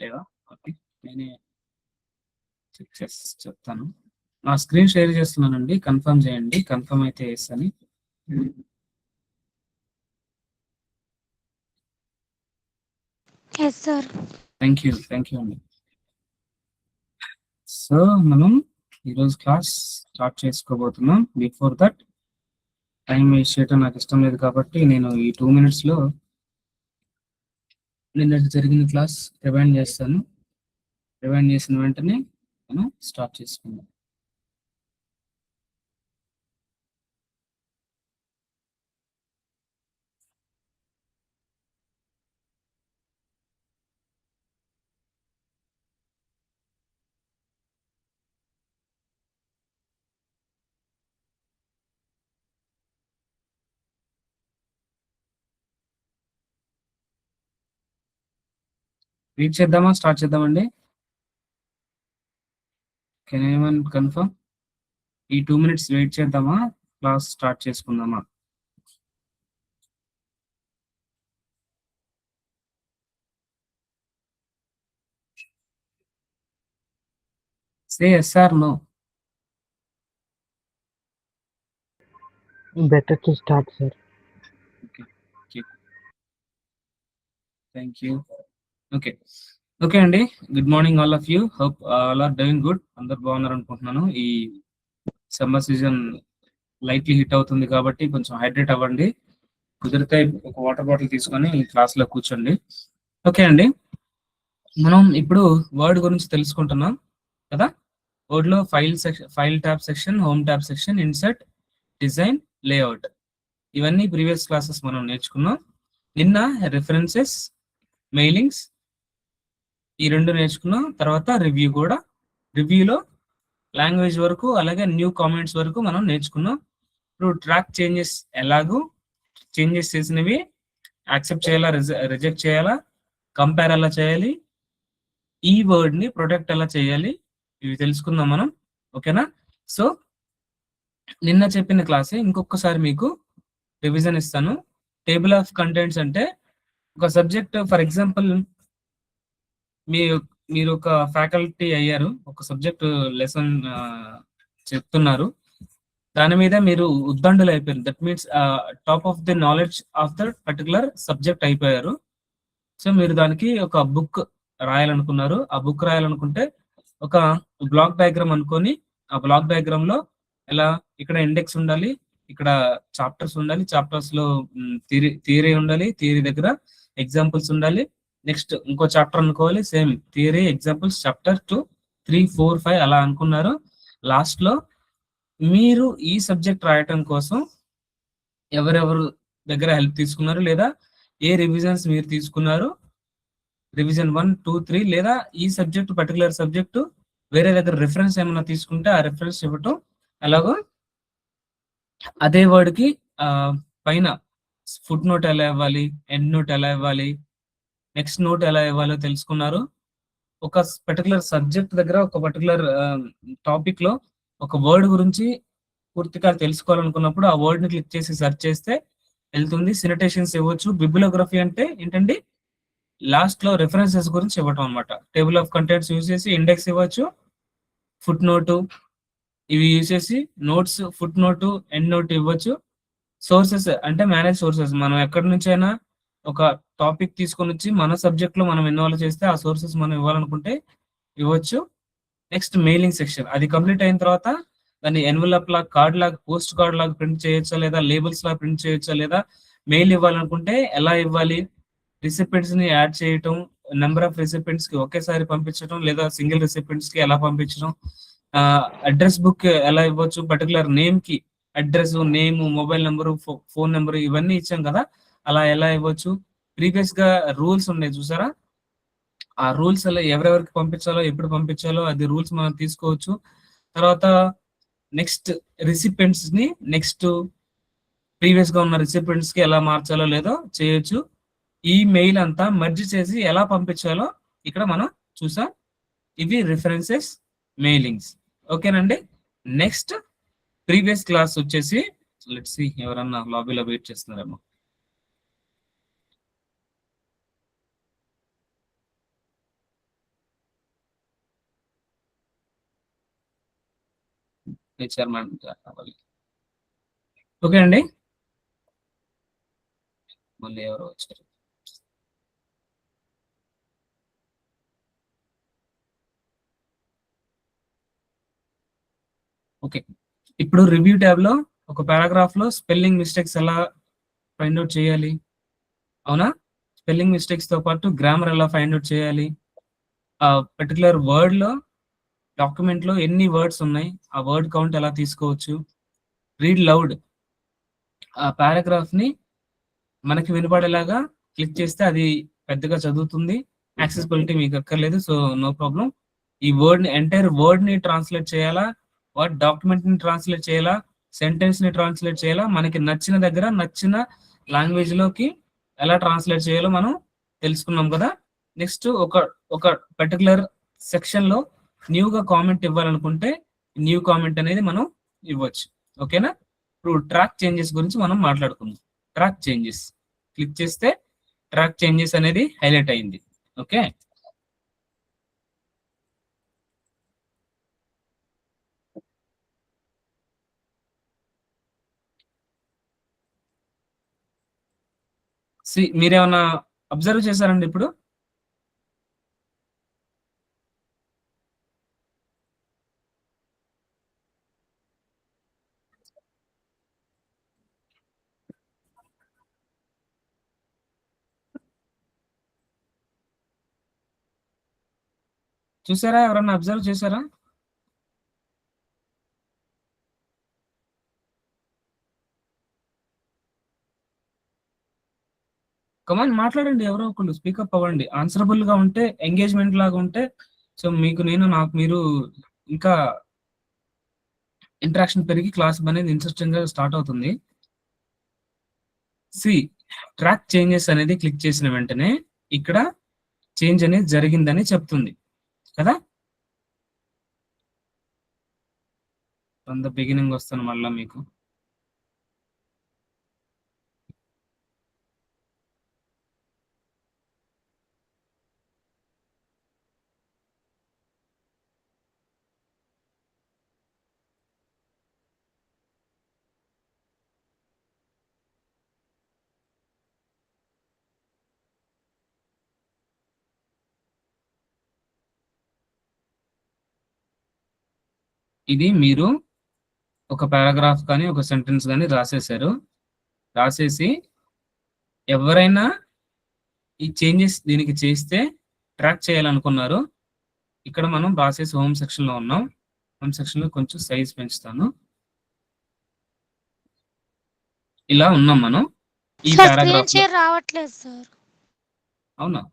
లేవా? ఓకే, నేనే చెక్ చేసి చెప్తాను. నా స్క్రీన్ షేర్ చేస్తున్నానండి, కన్ఫర్మ్ చేయండి. కన్ఫర్మ్ అయితే ఎస్ అని. Yes sir. థ్యాంక్ యూ అండి. సో మనం ఈరోజు క్లాస్ స్టార్ట్ చేసుకోబోతున్నాం. బిఫోర్ దట్ టైం వేస్ట్ చేయడం నాకు ఇష్టం లేదు కాబట్టి నేను ఈ 2 minutesలో నిన్నటి జరిగిన క్లాస్ రివైండ్ చేస్తాను. రివైండ్ చేసిన వెంటనే మనం స్టార్ట్ చేసుకుందాం. రీడ్ చేద్దామా, స్టార్ట్ చేద్దామండి? Can anyone confirm? ఈ 2 minutes వెయిట్ చేద్దామా, క్లాస్ స్టార్ట్ చేసుకుందామా? Say yes or no. Better to start, sir. Thank you. Okay అండి, good morning all of you. Hope all are doing good. అందరు బాగున్నారు అనుకుంటున్నాను. ఈ సమ్మర్ సీజన్ లైట్లీ హిట్ అవుతుంది కాబట్టి కొంచెం హైడ్రేట్ అవ్వండి. కుదిరితే ఒక వాటర్ బాటిల్ తీసుకొని క్లాస్లో కూర్చోండి. ఓకే అండి, మనం ఇప్పుడు వర్డ్ గురించి తెలుసుకుంటున్నాం కదా. వర్డ్లో file tab section, home tab section, insert, design, layout, ఇవన్నీ ప్రీవియస్ క్లాసెస్ మనం నేర్చుకున్నాం. నిన్న రిఫరెన్సెస్, మెయిలింగ్స్, ఈ 2 నేర్చుకున్నాం. తర్వాత రివ్యూ కూడా. రివ్యూలో లాంగ్వేజ్ వరకు అలాగే న్యూ కామెంట్స్ వరకు మనం నేర్చుకున్నాం. ఇప్పుడు ట్రాక్ చేంజెస్, ఎలాగూ చేంజెస్ చేసినవి యాక్సెప్ట్ చేయాలా, రిజెక్ట్ చేయాలా, కంపేర్ ఎలా చేయాలి, ఈ వర్డ్ని ప్రొటెక్ట్ ఎలా చేయాలి, ఇవి తెలుసుకుందాం మనం. ఓకేనా? సో నిన్న చెప్పిన క్లాసే ఇంకొకసారి మీకు రివిజన్ ఇస్తాను. టేబుల్ ఆఫ్ కంటెంట్స్ అంటే ఒక సబ్జెక్ట్, ఫర్ ఎగ్జాంపుల్ మీరు ఒక ఫ్యాకల్టీ అయ్యారు, ఒక సబ్జెక్ట్ లెసన్ చెప్తున్నారు, దాని మీద మీరు ఉద్దండులు అయిపోయారు. That means top of the knowledge of the particular subject అయిపోయారు. సో మీరు దానికి ఒక బుక్ రాయాలనుకున్నారు. ఆ బుక్ రాయాలనుకుంటే ఒక బ్లాక్ డయాగ్రామ్ అనుకొని, ఆ బ్లాక్ డయాగ్రామ్ లో ఎలా ఇక్కడ ఇండెక్స్ ఉండాలి, ఇక్కడ చాప్టర్స్ ఉండాలి, చాప్టర్స్ లో థియరీ ఉండాలి, థియరీ దగ్గర ఎగ్జాంపుల్స్ ఉండాలి. నెక్స్ట్ ఇంకో చాప్టర్ అనుకోవాలి, సేమ్ థియరీ, ఎగ్జాంపుల్స్, చాప్టర్ 2, 3, 4, 5 అలా అనుకున్నారు. లాస్ట్ లో మీరు ఈ సబ్జెక్ట్ రాయటం కోసం ఎవరెవరు దగ్గర హెల్ప్ తీసుకున్నారు, లేదా ఏ రివిజన్స్ మీరు తీసుకున్నారు, రివిజన్ 1, 2, 3, లేదా ఈ సబ్జెక్ట్ పర్టికులర్ సబ్జెక్టు వేరే దగ్గర రిఫరెన్స్ ఏమైనా తీసుకుంటే ఆ రిఫరెన్స్ ఇవ్వటం, అలాగో అదే వర్డ్కి పైన ఫుట్ నోట్ ఎలా ఇవ్వాలి, ఎండ్ నోట్ ఎలా ఇవ్వాలి, నెక్స్ట్ నోట్ ఎలా ఇవ్వాలో తెలుసుకున్నారు. ఒక పర్టికులర్ సబ్జెక్ట్ దగ్గర ఒక పర్టికులర్ టాపిక్ లో ఒక వర్డ్ గురించి పూర్తిగా తెలుసుకోవాలనుకున్నప్పుడు ఆ వర్డ్ ని క్లిక్ చేసి సెర్చ్ చేస్తే వెళ్తుంది. సినటేషన్స్ ఇవ్వచ్చు. బిబ్లియోగ్రఫీ అంటే ఏంటండి, లాస్ట్ లో రెఫరెన్సెస్ గురించి ఇవ్వటం అనమాట. టేబుల్ ఆఫ్ కంటెంట్స్ యూజ్ చేసి ఇండెక్స్ ఇవ్వచ్చు, ఫుట్ నోటు ఇవి యూజ్ చేసి notes, foot note, end note ఇవ్వచ్చు. సోర్సెస్ అంటే మేనేజ్ సోర్సెస్, మనం ఎక్కడి నుంచి అయినా ఒక టాపిక్ తీసుకొని వచ్చి మన సబ్జెక్ట్ లో మనం ఇన్వాల్వ్ చేస్తే ఆ సోర్సెస్ మనం ఇవ్వాలనుకుంటే ఇవ్వచ్చు. నెక్స్ట్ మెయిలింగ్ సెక్షన్, అది కంప్లీట్ అయిన తర్వాత దాన్ని ఎన్వలప్ లాగా, కార్డ్ లాగా, పోస్ట్ కార్డ్ లాగా ప్రింట్ చేయొచ్చా, లేదా లేబుల్స్ లాగా ప్రింట్ చేయొచ్చా, లేదా మెయిల్ ఇవ్వాలనుకుంటే ఎలా ఇవ్వాలి, రిసిపెంట్స్ ని యాడ్ చేయటం, నెంబర్ ఆఫ్ రిసిపెంట్స్ కి ఒకేసారి పంపించడం, లేదా సింగిల్ రిసిపెంట్స్ కి ఎలా పంపించడం, అడ్రస్ బుక్ ఎలా ఇవ్వచ్చు, పర్టికులర్ నేమ్ కి address, name, mobile number, phone number ఇవన్నీ ఇచ్చాం కదా, అలా ఎలా ఇవ్వచ్చు. ప్రీవియస్ గా రూల్స్ ఉన్నాయి చూసారా, ఆ రూల్స్ అలా ఎవరెవరికి పంపించాలో, ఎప్పుడు పంపించాలో అది రూల్స్ మనం తీసుకోవచ్చు. తర్వాత నెక్స్ట్ రిసిపెంట్స్ ని నెక్స్ట్ ప్రీవియస్ గా ఉన్న రిసిపెంట్స్ కి ఎలా మార్చాలో లేదో చేయొచ్చు. ఈ మెయిల్ అంతా మర్జ్ చేసి ఎలా పంపించాలో ఇక్కడ మనం చూసాం. ఇవి రిఫరెన్సెస్, మెయిలింగ్స్. ఓకేనండి. నెక్స్ట్ ప్రీవియస్ క్లాస్ వచ్చేసి లెట్స్ సీ, ఎవరన్నా లాబీలో వెయిట్ చేస్తున్నారేమో. చైర్మన్ కావాలి. ఓకే అండి, మళ్ళీ ఎవరో వచ్చారు. ఓకే, ఇప్పుడు రివ్యూ ట్యాబ్ లో ఒక పారాగ్రాఫ్ లో స్పెల్లింగ్ మిస్టేక్స్ ఎలా ఫైండ్ అవుట్ చేయాలి, అవునా? స్పెల్లింగ్ మిస్టేక్స్ తో పాటు గ్రామర్ ఎలా ఫైండ్ అవుట్ చేయాలి, ఆ పర్టికులర్ వర్డ్ లో డాక్యుమెంట్ లో ఎన్ని వర్డ్స్ ఉన్నాయి, ఆ వర్డ్ కౌంట్ ఎలా తీసుకోవచ్చు, రీడ్ లౌడ్, ఆ పారాగ్రాఫ్ ని మనకి వినపడేలాగా క్లిక్ చేస్తే అది పెద్దగా చదువుతుంది. యాక్సెసిబిలిటీ మీకు అక్కర్లేదు, సో నో ప్రాబ్లం. ఈ వర్డ్ ని, ఎంటైర్ వర్డ్ ని ట్రాన్స్లేట్ చేయాలా, వర్డ్ డాక్యుమెంట్ ని ట్రాన్స్లేట్ చేయాలా, సెంటెన్స్ ని ట్రాన్స్లేట్ చేయాలా, మనకి నచ్చిన దగ్గర నచ్చిన లాంగ్వేజ్ లోకి ఎలా ట్రాన్స్లేట్ చేయాలో మనం తెలుసుకున్నాం కదా. నెక్స్ట్ ఒక ఒక పర్టికులర్ సెక్షన్ లో న్యూగా కామెంట్ ఇవ్వాలనుకుంటే న్యూ కామెంట్ అనేది మనం ఇవ్వచ్చు. ఓకేనా? ఇప్పుడు ట్రాక్ చేంజెస్ గురించి మనం మాట్లాడుకుందాం. ట్రాక్ చేంజెస్ క్లిక్ చేస్తే ట్రాక్ చేంజెస్ అనేది హైలైట్ అయింది. ఓకే, మీరేమన్నా అబ్జర్వ్ చేశారండి ఇప్పుడు? చూసారా? ఎవరన్నా అబ్జర్వ్ చేశారా? కమాన్ మాట్లాడండి, ఎవరో ఒకళ్ళు స్పీకప్ అవ్వండి. ఆన్సరబుల్ గా ఉంటే, ఎంగేజ్మెంట్ లాగా ఉంటే, సో మీకు నేను, నాకు మీరు, ఇంకా ఇంటరాక్షన్ పెరిగి క్లాస్ అనేది ఇంట్రెస్టింగ్ గా స్టార్ట్ అవుతుంది. సి ట్రాక్ చేంజెస్ అనేది క్లిక్ చేసిన వెంటనే ఇక్కడ చేంజ్ అనేది జరిగిందని చెప్తుంది కదా. ఫ్రమ్ ద బిగినింగ్ వస్తాను మళ్ళా మీకు. ఇది మీరు ఒక పారాగ్రాఫ్ కానీ ఒక సెంటెన్స్ కానీ రాసేసారు. రాసేసి ఎవరైనా ఈ చేంజెస్ దీనికి చేస్తే ట్రాక్ చేయాలనుకున్నారు. ఇక్కడ మనం రాసేసి హోమ్ సెక్షన్ లో ఉన్నాం. హోమ్ సెక్షన్ లో కొంచెం సైజ్ పెంచుతాను. ఇలా ఉన్నాం మనం ఈ సార్ స్క్రీన్ పారాగ్రాఫ్ లో. షేర్ రావట్లేదు సార్. అవునా?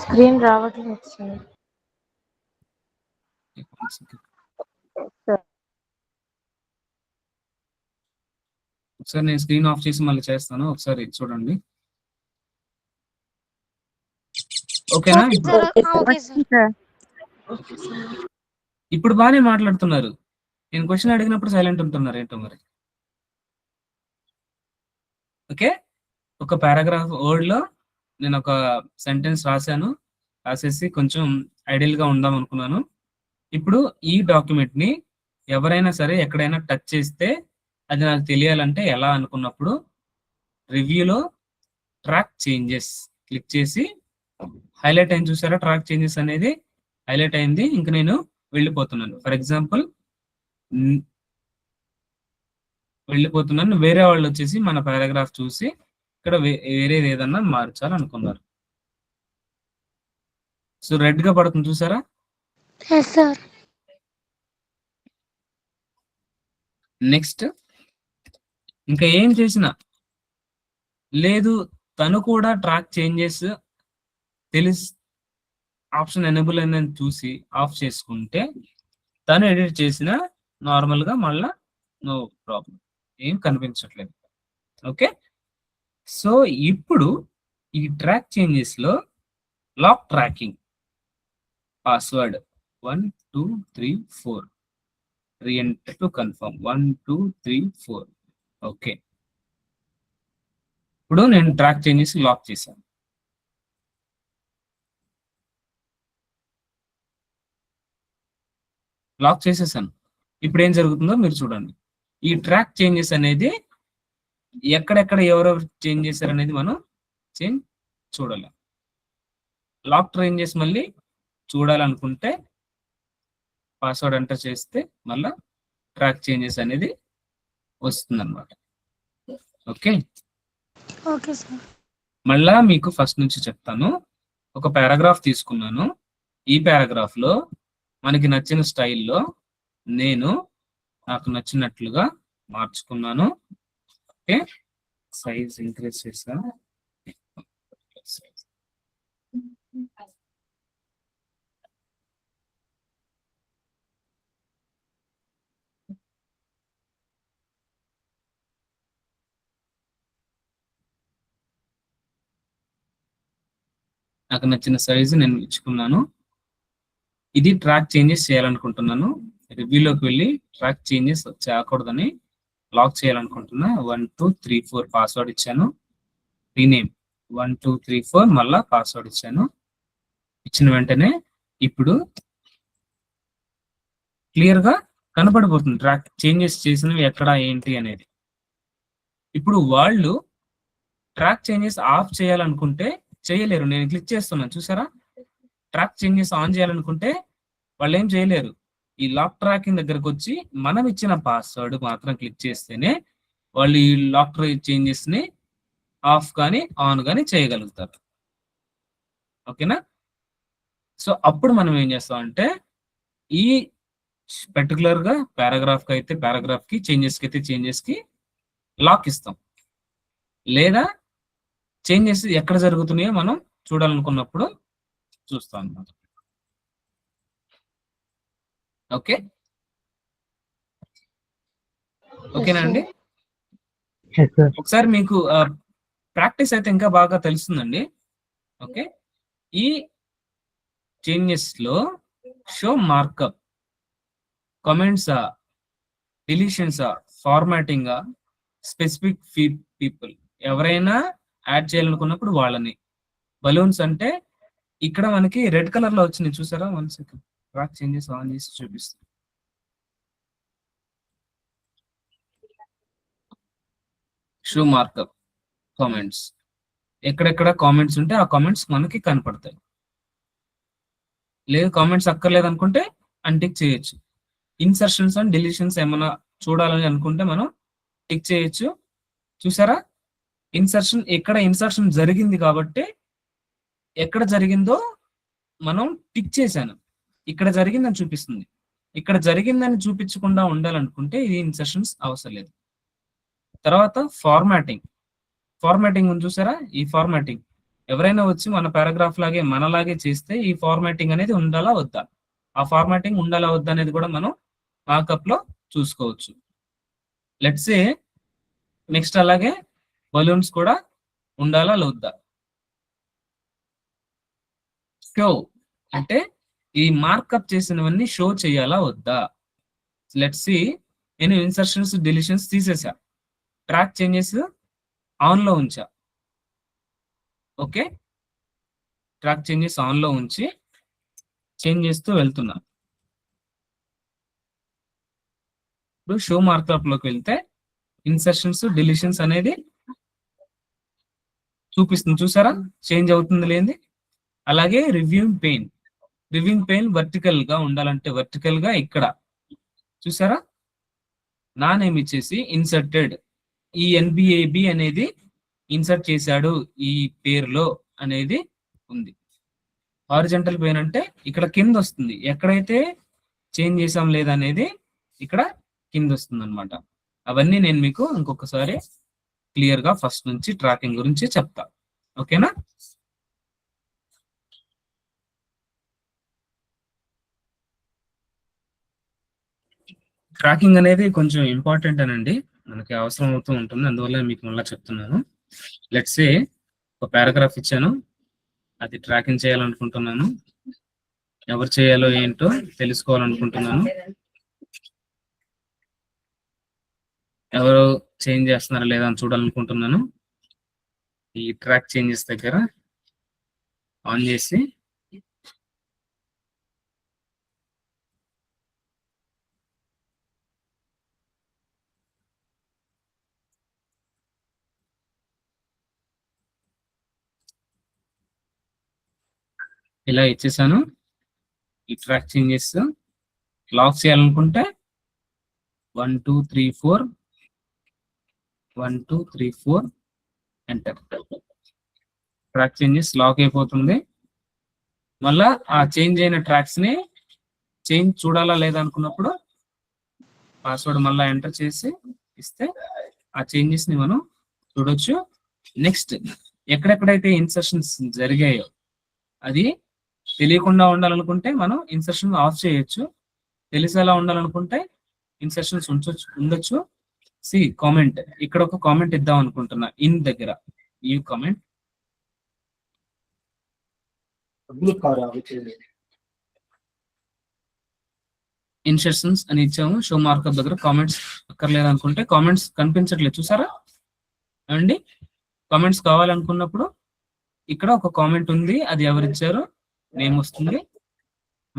స్క్రీన్ రావట్లేదు సార్. ఒకసారి నేను స్క్రీన్ ఆఫ్ చేసి మళ్ళీ చేస్తాను, ఒకసారి చూడండి. ఓకేనా? Okay sir. Okay sir. ఇప్పుడు బాగానే మాట్లాడుతున్నారు. నేను క్వశ్చన్ అడిగినప్పుడు సైలెంట్ ఉంటున్నారు ఏంటో మరి. ఓకే, ఒక పారాగ్రాఫ్ వర్డ్ లో నేను ఒక సెంటెన్స్ రాశాను. రాసేసి కొంచెం ఐడియల్ గా ఉందాం అనుకున్నాను. ఇప్పుడు ఈ డాక్యుమెంట్ ని ఎవరైనా సరే ఎక్కడైనా టచ్ చేస్తే అది నాకు తెలియాలంటే ఎలా అనుకున్నప్పుడు రివ్యూలో ట్రాక్ చేంజెస్ క్లిక్ చేసి హైలైట్ అయింది. చూసారా? ట్రాక్ చేంజెస్ అనేది హైలైట్ అయింది. ఇంక నేను వెళ్ళిపోతున్నాను. ఫర్ ఎగ్జాంపుల్ వెళ్ళిపోతున్నాను, వేరే వాళ్ళు వచ్చేసి మన పారాగ్రాఫ్ చూసి ఇక్కడ వేరేది ఏదన్నా మార్చాలనుకున్నారు. సో రెడ్ గా పడుతుంది చూసారా? Yes sir. నెక్స్ట్ ఇంకా ఏం చేసినా లేదు, తను కూడా ట్రాక్ చేంజెస్ తెలిసి ఆప్షన్ ఎనేబుల్ అయిందని చూసి ఆఫ్ చేసుకుంటే తను ఎడిట్ చేసిన నార్మల్ గా మళ్ళా నో ప్రాబ్లం, ఏం కనిపించట్లేదు. ఓకే, సో ఇప్పుడు ఈ ట్రాక్ చేంజెస్ లో lock tracking password 1234 reenter to confirm 1234. Okay, ఇప్పుడు నేను ట్రాక్ చేంజెస్ లాక్ చేశాను. లాక్ చేసేసాను. ఇప్పుడు ఏం జరుగుతుందో మీరు చూడండి. ఈ ట్రాక్ చేంజెస్ అనేది ఎక్కడెక్కడ ఎవరెవరు చేంజ్ చేశారు అనేది మనం చేంజ్ చూడాలి. లాక్ చేంజెస్ మళ్ళీ చూడాలనుకుంటే పాస్వర్డ్ ఎంటర్ చేస్తే మళ్ళా ట్రాక్ చేంజెస్ అనేది వస్తుంది అనమాట. Okay, okay sir. మళ్ళా మీకు ఫస్ట్ నుంచి చెప్తాను. ఒక పారాగ్రాఫ్ తీసుకున్నాను. ఈ పారాగ్రాఫ్ లో మనకి నచ్చిన స్టైల్లో నేను నాకు నచ్చినట్లుగా మార్చుకున్నాను. ఓకే, సైజ్ ఇంక్రీజ్ చేశాను. నాకు నచ్చిన సైజు నేను ఇచ్చుకున్నాను. ఇది ట్రాక్ చేంజెస్ చేయాలనుకుంటున్నాను. రివ్యూలోకి వెళ్ళి ట్రాక్ చేంజెస్ చేయకూడదని లాక్ చేయాలనుకుంటున్నా. 1 2 3 4 పాస్వర్డ్ ఇచ్చాను. రీనేమ్ 1 2 3 4 మళ్ళా పాస్వర్డ్ ఇచ్చాను. ఇచ్చిన వెంటనే ఇప్పుడు క్లియర్ గా కనపడిపోతుంది ట్రాక్ చేంజెస్ చేసినవి ఎక్కడ ఏంటి అనేది. ఇప్పుడు వాళ్ళు ట్రాక్ చేంజెస్ ఆఫ్ చేయాలనుకుంటే చేయలేరు. నేను క్లిక్ చేస్తున్నాను చూసారా, ట్రాక్ చేంజెస్ ఆన్ చేయాలనుకుంటే వాళ్ళు ఏం చేయలేరు. ఈ లాక్ ట్రాకింగ్ దగ్గరకు వచ్చి మనం ఇచ్చిన పాస్వర్డ్ మాత్రం క్లిక్ చేస్తేనే వాళ్ళు ఈ లాక్ చేంజెస్ ని ఆఫ్ కానీ ఆన్ కానీ చేయగలుగుతారు. ఓకేనా? సో అప్పుడు మనం ఏం చేస్తాం అంటే ఈ పర్టికులర్ గా పారాగ్రాఫ్ కి అయితే పారాగ్రాఫ్ కి, చేంజెస్ కి అయితే చేంజెస్ కి లాక్ ఇస్తాం. లేదా చేంజెస్ ఎక్కడ జరుగుతున్నాయో మనం చూడాలనుకున్నప్పుడు చూస్తాం అన్నమాట. ఓకే, ఓకేనా అండి? ఒకసారి మీకు ప్రాక్టీస్ అయితే ఇంకా బాగా తెలుస్తుందండి. ఓకే, ఈ చేంజెస్ లో show markup, comments, deletions, formatting, specific people ఎవరైనా యాడ్ చేయాలనుకున్నప్పుడు వాళ్ళని. బలూన్స్ అంటే ఇక్కడ మనకి రెడ్ కలర్ లో వచ్చింది చూసారా. 1 సెకండ్, ట్రాక్ చేంజెస్ ఆన్ చేసి చూపిస్తాను. షో మార్కప్ కామెంట్స్, ఎక్కడెక్కడ కామెంట్స్ ఉంటే ఆ కామెంట్స్ మనకి కనపడతాయి. లేదు కామెంట్స్ అక్కర్లేదు అనుకుంటే అన్టిక్ చేయొచ్చు. ఇన్సర్షన్స్ అండ్ డిలీషన్స్ ఏమైనా చూడాలని అనుకుంటే మనం టిక్ చేయొచ్చు. చూసారా, ఇన్సర్షన్ ఎక్కడ ఇన్సర్షన్ జరిగింది కాబట్టి ఎక్కడ జరిగిందో మనం టిక్ చేశాను. ఇక్కడ జరిగిందని చూపిస్తుంది. ఇక్కడ జరిగిందని చూపించకుండా ఉండాలనుకుంటే ఇది ఇన్సర్షన్స్ అవసరం లేదు. తర్వాత ఫార్మాటింగ్ ఉంది చూసారా. ఈ ఫార్మాటింగ్ ఎవరైనా వచ్చి మన పారాగ్రాఫ్ లాగే మనలాగే చేస్తే ఈ ఫార్మాటింగ్ అనేది ఉండాలా వద్దా, ఆ ఫార్మాటింగ్ ఉండాలా వద్దా అనేది కూడా మనం మార్కప్ లో చూసుకోవచ్చు. లెట్స్ సే నెక్స్ట్ అలాగే బలూన్స్ కూడా ఉండాలా వద్దా. షో అంటే ఈ మార్కప్ చేసినవన్నీ షో చేయాలా వద్దా. లెట్స్ సి, నేను ఇన్సర్షన్స్ డిలీషన్స్ తీసేసా, ట్రాక్ చేంజెస్ ఆన్ లో ఉంచా. ఓకే, ట్రాక్ చేంజెస్ ఆన్ లో ఉంచి చేంజ్ చేస్తూ వెళ్తున్నా. ఇప్పుడు షో మార్కప్ లోకి వెళ్తే ఇన్సర్షన్స్ డిలీషన్స్ అనేది చూపిస్తుంది చూసారా, చేంజ్ అవుతుంది లేంది. అలాగే రివ్యూయింగ్ పెయిన్ వర్టికల్ గా ఉండాలంటే వర్టికల్ గా ఇక్కడ చూసారా, నా నేమ్ ఇచ్చేసి ఇన్సర్టెడ్, ఈ ఎన్బిఏబి అనేది ఇన్సర్ట్ చేశాడు ఈ పేరులో అనేది ఉంది. హారిజంటల్ పెయిన్ అంటే ఇక్కడ కింద వస్తుంది, ఎక్కడైతే చేంజ్ చేసాం లేదా అనేది ఇక్కడ కింద వస్తుంది అనమాట. అవన్నీ నేను మీకు ఇంకొకసారి క్లియర్ గా ఫస్ట్ నుంచి ట్రాకింగ్ గురించి చెప్తా. ఓకేనా? ట్రాకింగ్ అనేది కొంచెం ఇంపార్టెంట్ అనండి, మనకి అవసరం అవుతూ ఉంటుంది. అందువల్ల మీకు మళ్ళీ చెప్తున్నాను. లెట్స్ సే ఒక పారాగ్రాఫ్ ఇచ్చాను, అది ట్రాకింగ్ చేయాలనుకుంటున్నాను. ఎవరు చేయాలో ఏంటో తెలుసుకోవాలనుకుంటున్నాను. ఎవరు చేంజ్ చేస్తున్నారా లేదా అని చూడాలనుకుంటున్నాను. ఈ ట్రాక్ చేంజెస్ దగ్గర ఆన్ చేసి ఇలా ఇచ్చేసాను. ఈ ట్రాక్ చేంజెస్ లాక్ చేయాలనుకుంటే 1 2 3 4 1 2 3 4 ఎంటర్. ట్రాక్ చేంజెస్ లాక్ అయిపోతుంది. మళ్ళా ఆ చేంజ్ అయిన ట్రాక్స్ ని చేంజ్ చూడాలా లేదా అనుకున్నప్పుడు పాస్వర్డ్ మళ్ళీ ఎంటర్ చేసి ఇస్తే ఆ చేంజెస్ ని మనం చూడొచ్చు. నెక్స్ట్ ఎక్కడెక్కడైతే ఇన్సర్షన్స్ జరిగాయో అది తెలియకుండా ఉండాలనుకుంటే మనం ఇన్సర్షన్ ఆఫ్ చేయొచ్చు. తెలిసేలా ఉండాలనుకుంటే ఇన్సర్షన్స్ ఉండొచ్చు. సి కామెంట్, ఇక్కడ ఒక కామెంట్ ఇద్దాం అనుకుంటున్నా. ఇన్ దగ్గర ఈ కామెంట్ ఇన్సర్షన్స్ అని ఇచ్చాము. షో మార్కప్ దగ్గర కామెంట్స్ అక్కర్లేదు అనుకుంటే కామెంట్స్ కనిపించట్లేదు చూసారా అండి. కామెంట్స్ కావాలనుకున్నప్పుడు ఇక్కడ ఒక కామెంట్ ఉంది, అది ఎవరిచ్చారు నేమ్ వస్తుంది.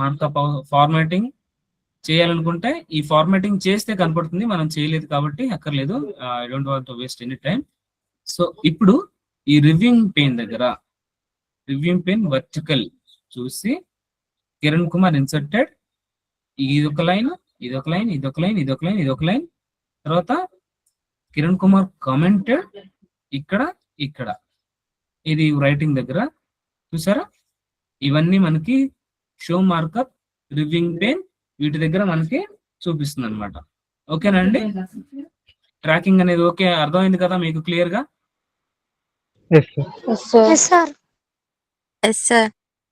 మార్కప్ ఫార్మాటింగ్ చేయాలనుకుంటే ఈ ఫార్మాటింగ్ చేస్తే కనపడుతుంది, మనం చేయలేదు కాబట్టి అక్కర్లేదు. I don't want to waste any time. So ఇప్పుడు ఈ రివ్యూయింగ్ పెయిన్ దగ్గర రివ్యూయింగ్ పెయిన్ వర్టికల్ చూసి కిరణ్ కుమార్ ఇన్సర్టెడ్, ఇదొక లైన్, ఇదొక లైన్, ఇదొక లైన్, ఇదొక లైన్, ఇదొక లైన్. తర్వాత కిరణ్ కుమార్ కామెంటెడ్ ఇక్కడ ఇక్కడ ఇది రైటింగ్ దగ్గర చూసారా. ఇవన్నీ మనకి షో మార్కప్ రివ్యూయింగ్ పెయిన్ వీటి దగ్గర మనకి చూపిస్తుంది అనమాట. ఓకేనండి, ట్రాకింగ్ అనేది ఓకే, అర్థమైంది కదా మీకు క్లియర్ గా?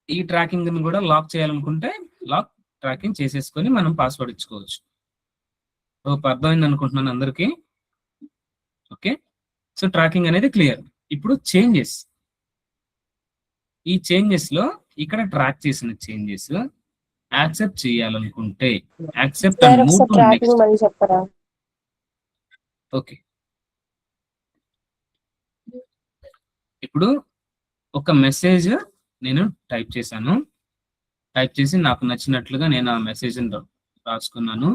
ఈ ట్రాకింగ్ ని కూడా లాక్ చేయాలనుకుంటే లాక్ ట్రాకింగ్ చేసేసుకొని మనం పాస్వర్డ్ ఇచ్చుకోవచ్చు. అర్థమైంది అనుకుంటున్నాను అందరికి. ఓకే, సో ట్రాకింగ్ అనేది క్లియర్. ఇప్పుడు చేంజెస్, ఈ చేంజెస్ లో ఇక్కడ ట్రాక్ చేసిన చేంజెస్ యాక్సెప్ట్ చేయాలనుకుంటే accept and move to next. Okay, ఇప్పుడు ఒక మెసేజ్ నేను టైప్ చేశాను. టైప్ చేసి నాకు నచ్చినట్లుగా నేను ఆ మెసేజ్ రాసుకున్నాను.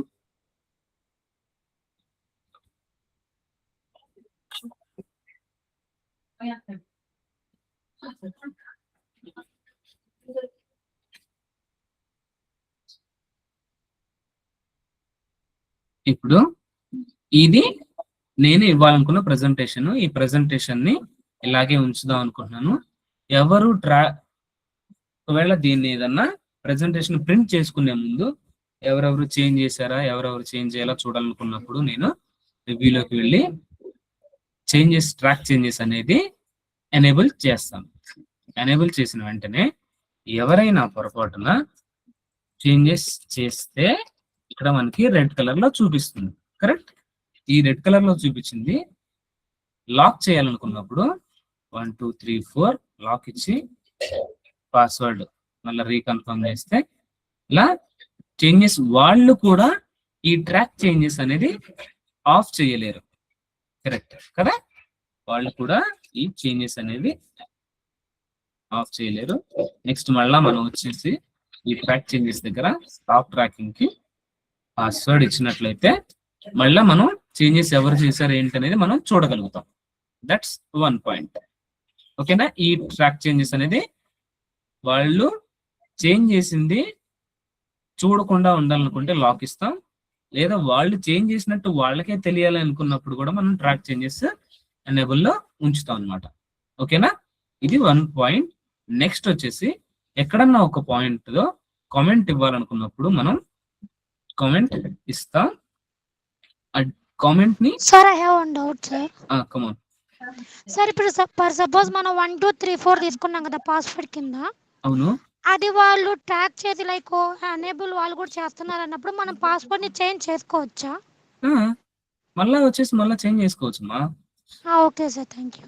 ఇప్పుడు ఇది నేను ఇవ్వాలనుకున్న ప్రెజెంటేషన్. ఈ ప్రెజెంటేషన్ ని ఇలాగే ఉంచుదాం అనుకుంటున్నాను. ఎవరు ఒకవేళ దీన్ని ఏదన్నా ప్రెజెంటేషన్ ప్రింట్ చేసుకునే ముందు ఎవరెవరు చేంజ్ చేశారా, ఎవరెవరు చేంజ్ చేయాలా చూడాలనుకున్నప్పుడు నేను రివ్యూలోకి వెళ్ళి చేంజెస్, ట్రాక్ చేంజెస్ అనేది ఎనేబుల్ చేస్తాను. ఎనేబుల్ చేసిన వెంటనే ఎవరైనా పొరపాటున చేంజెస్ చేస్తే ఇక్కడ మనకి రెడ్ కలర్ లో చూపిస్తుంది. కరెక్ట్, ఈ రెడ్ కలర్ లో చూపించింది. లాక్ చేయాలనుకున్నప్పుడు 1 2 3 4 లాక్ ఇచ్చి పాస్వర్డ్ మళ్ళీ రీకన్ఫర్మ్ చేస్తే ఇలా చేంజెస్ వాళ్ళు కూడా ఈ ట్రాక్ చేంజెస్ అనేది ఆఫ్ చేయలేరు. కరెక్ట్ కదా, వాళ్ళు కూడా ఈ చేంజెస్ అనేది ఆఫ్ చేయలేరు. నెక్స్ట్ మళ్ళా మనం వచ్చేసి ఈ ట్రాక్ చేంజెస్ దగ్గర స్టాప్ ట్రాకింగ్ కి పాస్వర్డ్ ఇచ్చినట్లయితే మళ్ళీ మనం చేంజెస్ ఎవరు చేశారు ఏంటనేది మనం చూడగలుగుతాం. That's 1 point. ఓకేనా, ఈ ట్రాక్ చేంజెస్ అనేది వాళ్ళు చేంజ్ చేసింది చూడకుండా ఉండాలనుకుంటే లాక్ ఇస్తాం, లేదా వాళ్ళు చేంజ్ చేసినట్టు వాళ్ళకే తెలియాలి అనుకున్నప్పుడు కూడా మనం ట్రాక్ చేంజెస్ ఎనేబుల్ లో ఉంచుతాం అనమాట. ఓకేనా, ఇది 1 పాయింట్. నెక్స్ట్ వచ్చేసి ఎక్కడన్నా ఒక పాయింట్ లో కామెంట్ ఇవ్వాలనుకున్నప్పుడు మనం కామెంట్ ఇస్తాం. కామెంట్ ని sir I have one doubt sir. Come on sir, ఇప్పుడు సపోజ్ మనం 1 2 3 4 తీసుకున్నాం కదా పాస్వర్డ్ కింద. అవును, అది వాళ్ళు ట్రాక్ చేసి లైక్ ఎనేబుల్ వాళ్ళు కూడా చేస్తున్నారు అన్నప్పుడు మనం పాస్వర్డ్ ని చేంజ్ చేసుకోవచ్చా? మళ్ళా వచ్చేసి మళ్ళీ చేంజ్ చేసుకోవచ్చు మా. Okay sir, thank you.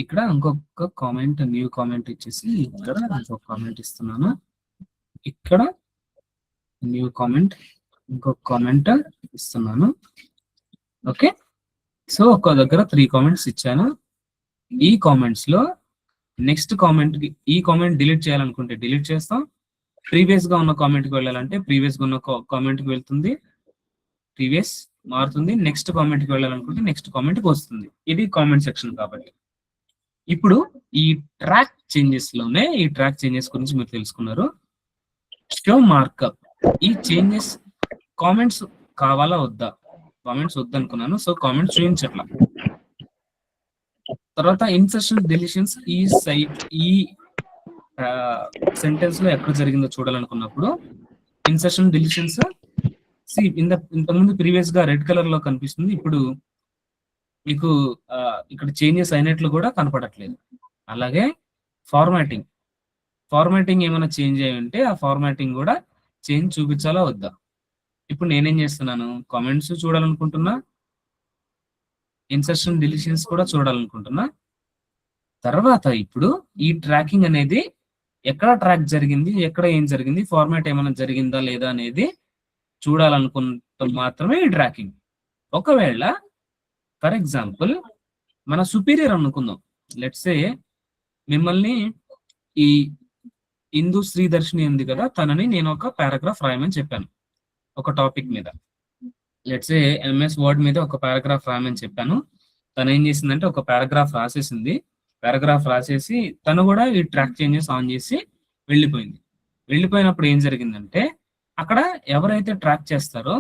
ఇక్కడ ఇంకొక కామెంట్, న్యూ కామెంట్ ఇచ్చేసి ఇక్కడ ఇంకొక కామెంట్ ఇస్తున్నాను. ఇక్కడ న్యూ కామెంట్, ఇంకొక కామెంట్ ఇస్తున్నాను. ఓకే, సో ఒక దగ్గర 3 కామెంట్స్ ఇచ్చాను. ఈ కామెంట్స్ లో నెక్స్ట్ కామెంట్ కి, ఈ కామెంట్ డిలీట్ చేయాలనుకుంటే డిలీట్ చేస్తాం. ప్రీవియస్ గా ఉన్న కామెంట్ కి వెళ్ళాలంటే ప్రీవియస్ గా ఉన్న కామెంట్ కి వెళ్తుంది, ప్రీవియస్ మారుతుంది. నెక్స్ట్ కామెంట్ కి వెళ్ళాలనుకుంటే నెక్స్ట్ కామెంట్ కి వస్తుంది. ఇది కామెంట్ సెక్షన్ కాబట్టి. ఇప్పుడు ఈ ట్రాక్ చేంజెస్ లోనే ఈ ట్రాక్ చేంజెస్ గురించి మీరు తెలుసుకున్నారు. షో మార్కప్, ఈ చేంజెస్ కామెంట్స్ కావాలా వద్దా? కామెంట్స్ వద్దనుకున్నాను, సో కామెంట్స్ చూపించట్లా. తర్వాత ఇన్సర్షన్ డెలిషన్స్ ఈ సైట్ ఈ సెంటెన్స్ లో ఎక్కడ జరిగిందో చూడాలనుకున్నప్పుడు ఇన్సర్షన్ డెలిషన్స్ ఇంతకుముందు ప్రీవియస్ గా రెడ్ కలర్ లో కనిపిస్తుంది, ఇప్పుడు మీకు ఇక్కడ చేంజెస్ అయినట్లు కూడా కనపడట్లేదు. అలాగే ఫార్మాటింగ్ ఏమైనా చేంజ్ అయ్యి ఉంటే ఆ ఫార్మాటింగ్ కూడా చేంజ్ చూపించాలా వద్దా? ఇప్పుడు నేనేం చేస్తున్నాను, కామెంట్స్ చూడాలనుకుంటున్నా, ఇన్సర్షన్ డిలీషన్స్ కూడా చూడాలనుకుంటున్నా. తర్వాత ఇప్పుడు ఈ ట్రాకింగ్ అనేది ఎక్కడ ట్రాక్ జరిగింది, ఎక్కడ ఏం జరిగింది, ఫార్మాట్ ఏమైనా జరిగిందా లేదా అనేది చూడాలనుకుంటే మాత్రమే ఈ ట్రాకింగ్. ఒకవేళ ఫర్ ఎగ్జాంపుల్ మన సుపీరియర్ అనుకుందాం, లెట్స్ సే మిమ్మల్ని ఈ ఇందు శ్రీదర్శిని ఉంది కదా, తనని నేను ఒక పారాగ్రాఫ్ రాయమని చెప్పాను ఒక టాపిక్ మీద. లెట్స్ సే ఎంఎస్ వర్డ్ మీద ఒక పారాగ్రాఫ్ రాయమని చెప్పాను. తను ఏం చేసిందంటే ఒక పారాగ్రాఫ్ రాసేసింది. పారాగ్రాఫ్ రాసేసి తను కూడా ఈ ట్రాక్ చేంజెస్ ఆన్ చేసి వెళ్ళిపోయింది. వెళ్ళిపోయినప్పుడు ఏం జరిగిందంటే అక్కడ ఎవరైతే ట్రాక్ చేస్తారో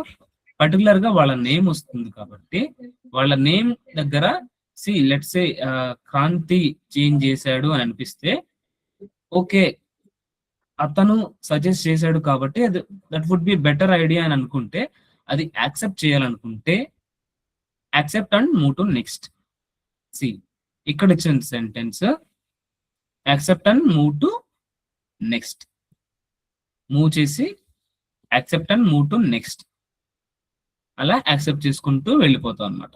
పర్టికులర్ గా వాళ్ళ నేమ్ వస్తుంది కాబట్టి వాళ్ళ నేమ్ దగ్గర లెట్స్ సే క్రాంతి చేంజ్ చేశాడు అని అనిపిస్తే, ఓకే అతను సజెస్ట్ చేశాడు కాబట్టి అది that would be better idea అని అనుకుంటే, అది యాక్సెప్ట్ చేయాలనుకుంటే accept and move to next. ఇక్కడ ఇచ్చిన sentence accept and move to next, move చేసి accept and move to next, అలా యాక్సెప్ట్ చేసుకుంటూ వెళ్ళిపోతాం అనమాట.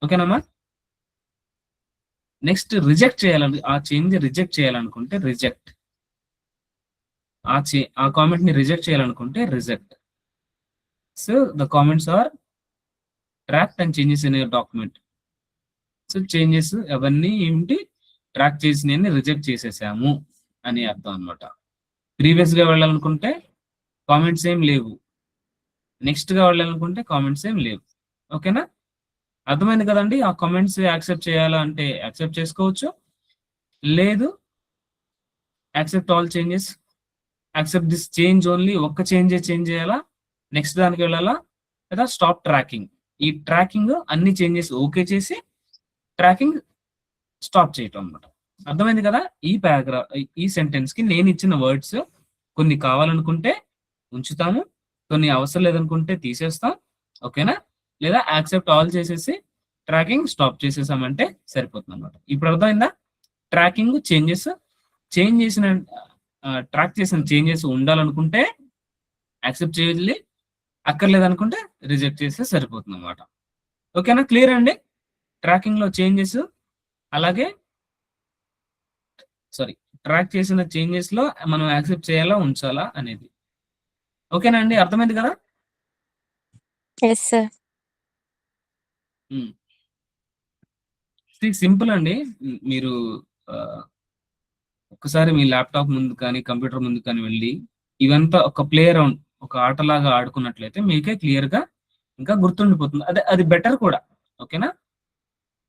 ఓకేనమ్మా? నెక్స్ట్ రిజెక్ట్ చేయాలని, ఆ చేంజ్ రిజెక్ట్ చేయాలనుకుంటే రిజెక్ట్, ఆ కామెంట్ ని రిజెక్ట్ చేయాలనుకుంటే reject. So the comments are tracked and changes in your document. So changes అవన్నీ ఏంటి, ట్రాక్ చేసి రిజెక్ట్ చేసేసాము అని అర్థం అనమాట. ప్రీవియస్ గా వెళ్ళాలనుకుంటే కామెంట్స్ ఏం లేవు, నెక్స్ట్ గా వెళ్ళాలనుకుంటే కామెంట్స్ ఏం లేవు. ఓకేనా? అర్థమైంది కదండి? ఆ కామెంట్స్ యాక్సెప్ట్ చేయాలా అంటే యాక్సెప్ట్ చేసుకోవచ్చు, లేదు accept all changes, accept this change only, ఒక్క చేంజ్ చేయాలా, నెక్స్ట్ దానికి వెళ్ళాలా, లేదా స్టాప్ ట్రాకింగ్. ఈ ట్రాకింగ్ అన్ని చేంజెస్ ఓకే చేసి ట్రాకింగ్ స్టాప్ చేయటం అనమాట. అర్థమైంది కదా? ఈ పారాగ్రాఫ్ ఈ సెంటెన్స్ కి నేను ఇచ్చిన వర్డ్స్ కొన్ని కావాలనుకుంటే ఉంచుతాము, కొన్ని అవసరం లేదనుకుంటే తీసేస్తాం. ఓకేనా? లేదా యాక్సెప్ట్ ఆల్ చేసేసి ట్రాకింగ్ స్టాప్ చేసేసామంటే సరిపోతుంది అనమాట. ఇప్పుడు అర్థమైందా? ట్రాకింగ్ చేంజ్ చేసిన ట్రాక్ చేసిన చేంజెస్ ఉండాలనుకుంటే యాక్సెప్ట్ చేయాలి, అక్కర్లేదనుకుంటే రిజెక్ట్ చేస్తే సరిపోతుంది అనమాట. ఓకేనా? క్లియర్ అండి? ట్రాకింగ్ లో చేంజెస్, అలాగే ట్రాక్ చేసిన చేంజెస్ లో మనం యాక్సెప్ట్ చేయాలా ఉంచాలా అనేది. ఓకేనా అండి? అర్థమైంది కదా? Yes sir. సింపుల్ అండి. మీరు ఒకసారి మీ ల్యాప్టాప్ ముందు కానీ కంప్యూటర్ ముందు కానీ వెళ్ళి ఇవంతా ఒక ప్లే అరౌండ్, ఒక ఆటలాగా ఆడుకున్నట్లయితే మీకే క్లియర్ గా ఇంకా గుర్తుండిపోతుంది. అది బెటర్ కూడా. ఓకేనా?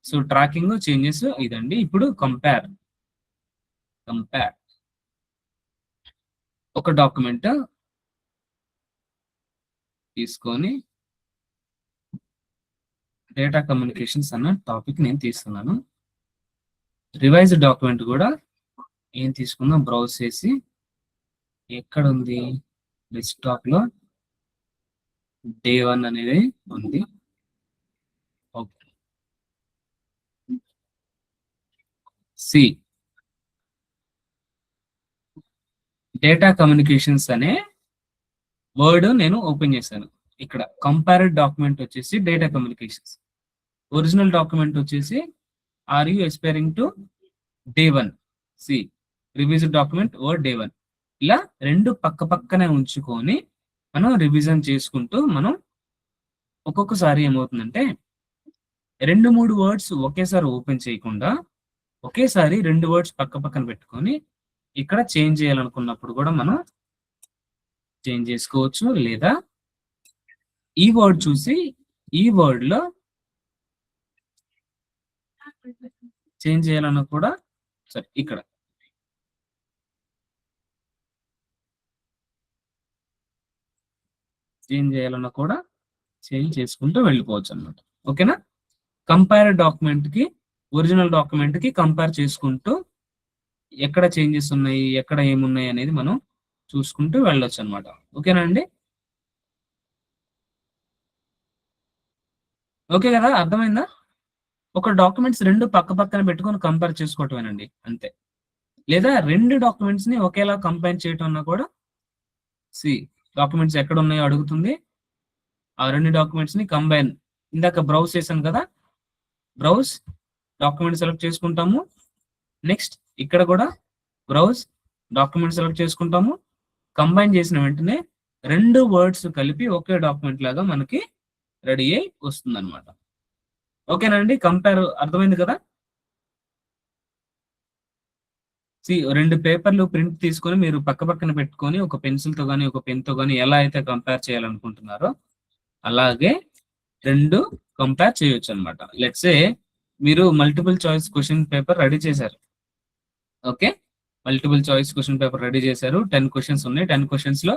సో ట్రాకింగ్ చేంజెస్ ఇదండి. ఇప్పుడు కంపేర్ ఒక డాక్యుమెంట్ తీసుకొని డేటా కమ్యూనికేషన్స్ అన్న టాపిక్ నేను తీసుకున్నాను. రివైజ్ డాక్యుమెంట్ కూడా ఏం తీసుకుందాం, బ్రౌజ్ చేసి ఎక్కడ ఉంది, డెస్క్టాప్ లో డే 1 అనేది ఉంది. ఓకే, డేటా కమ్యూనికేషన్స్ అనే వర్డ్ నేను ఓపెన్ చేశాను. ఇక్కడ కంపేర్డ్ డాక్యుమెంట్ వచ్చేసి డేటా కమ్యూనికేషన్స్, ఒరిజినల్ డాక్యుమెంట్ వచ్చేసి are you aspiring to day 1, revision document word day 1. ఇలా రెండు పక్క పక్కనే ఉంచుకొని మనం రివిజన్ చేసుకుంటూ మనం ఒక్కొక్కసారి ఏమవుతుందంటే 2-3 వర్డ్స్ ఒకేసారి ఓపెన్ చేయకుండా ఒకేసారి 2 వర్డ్స్ పక్క పక్కన పెట్టుకొని ఇక్కడ చేంజ్ చేయాలనుకున్నప్పుడు కూడా మనం చేంజ్ చేసుకోవచ్చు. లేదా ఈ వర్డ్ చూసి ఈ వర్డ్ లో చేంజ్ చేయాలన్నా కూడా సరే ఇక్కడ చేంజ్ చేయాలన్నా కూడా చేంజ్ చేసుకుంటూ వెళ్ళిపోవచ్చు అనమాట. ఓకేనా? కంపేర్ డాక్యుమెంట్ కి ఒరిజినల్ డాక్యుమెంట్ కి కంపేర్ చేసుకుంటూ ఎక్కడ చేంజెస్ ఉన్నాయి, ఎక్కడ ఏమున్నాయి అనేది మనం చూసుకుంటూ వెళ్ళొచ్చు అనమాట. ఓకేనా అండి? ఓకే కదా, అర్థమైందా? ఒక డాక్యుమెంట్స్ రెండు పక్క పక్కన పెట్టుకొని కంపేర్ చేసుకోవటమేనండి, అంతే. లేదా రెండు డాక్యుమెంట్స్ ని ఒకేలా కంపేర్ చేయటం అన్నా కూడా డాక్యుమెంట్స్ ఎక్కడ ఉన్నాయో అడుగుతుంది. ఆ రెండు డాక్యుమెంట్స్ ని కంబైన్, ఇందాక బ్రౌజ్ చేశాను కదా, బ్రౌజ్ డాక్యుమెంట్ సెలెక్ట్ చేసుకుంటాము. నెక్స్ట్ ఇక్కడ కూడా బ్రౌజ్ డాక్యుమెంట్ సెలెక్ట్ చేసుకుంటాము. కంబైన్ చేసిన వెంటనే రెండు వర్డ్స్ కలిపి ఒకే డాక్యుమెంట్ లాగా మనకి రెడీ అయి వస్తుంది అనమాట. ఓకేనండి? కంపేర్ అర్థమైంది కదా? రెండు పేపర్లు ప్రింట్ తీసుకొని మీరు పక్క పక్కన పెట్టుకొని ఒక పెన్సిల్ తో కానీ ఒక పెన్ తో కానీ ఎలా అయితే కంపేర్ చేయాలనుకుంటున్నారో అలాగే రెండు కంపేర్ చేయొచ్చు అనమాట. లెట్స్ సే మీరు multiple choice question paper ready చేశారు. Okay, multiple choice question paper ready చేశారు. 10 క్వశ్చన్స్ ఉన్నాయి. 10 క్వశ్చన్స్ లో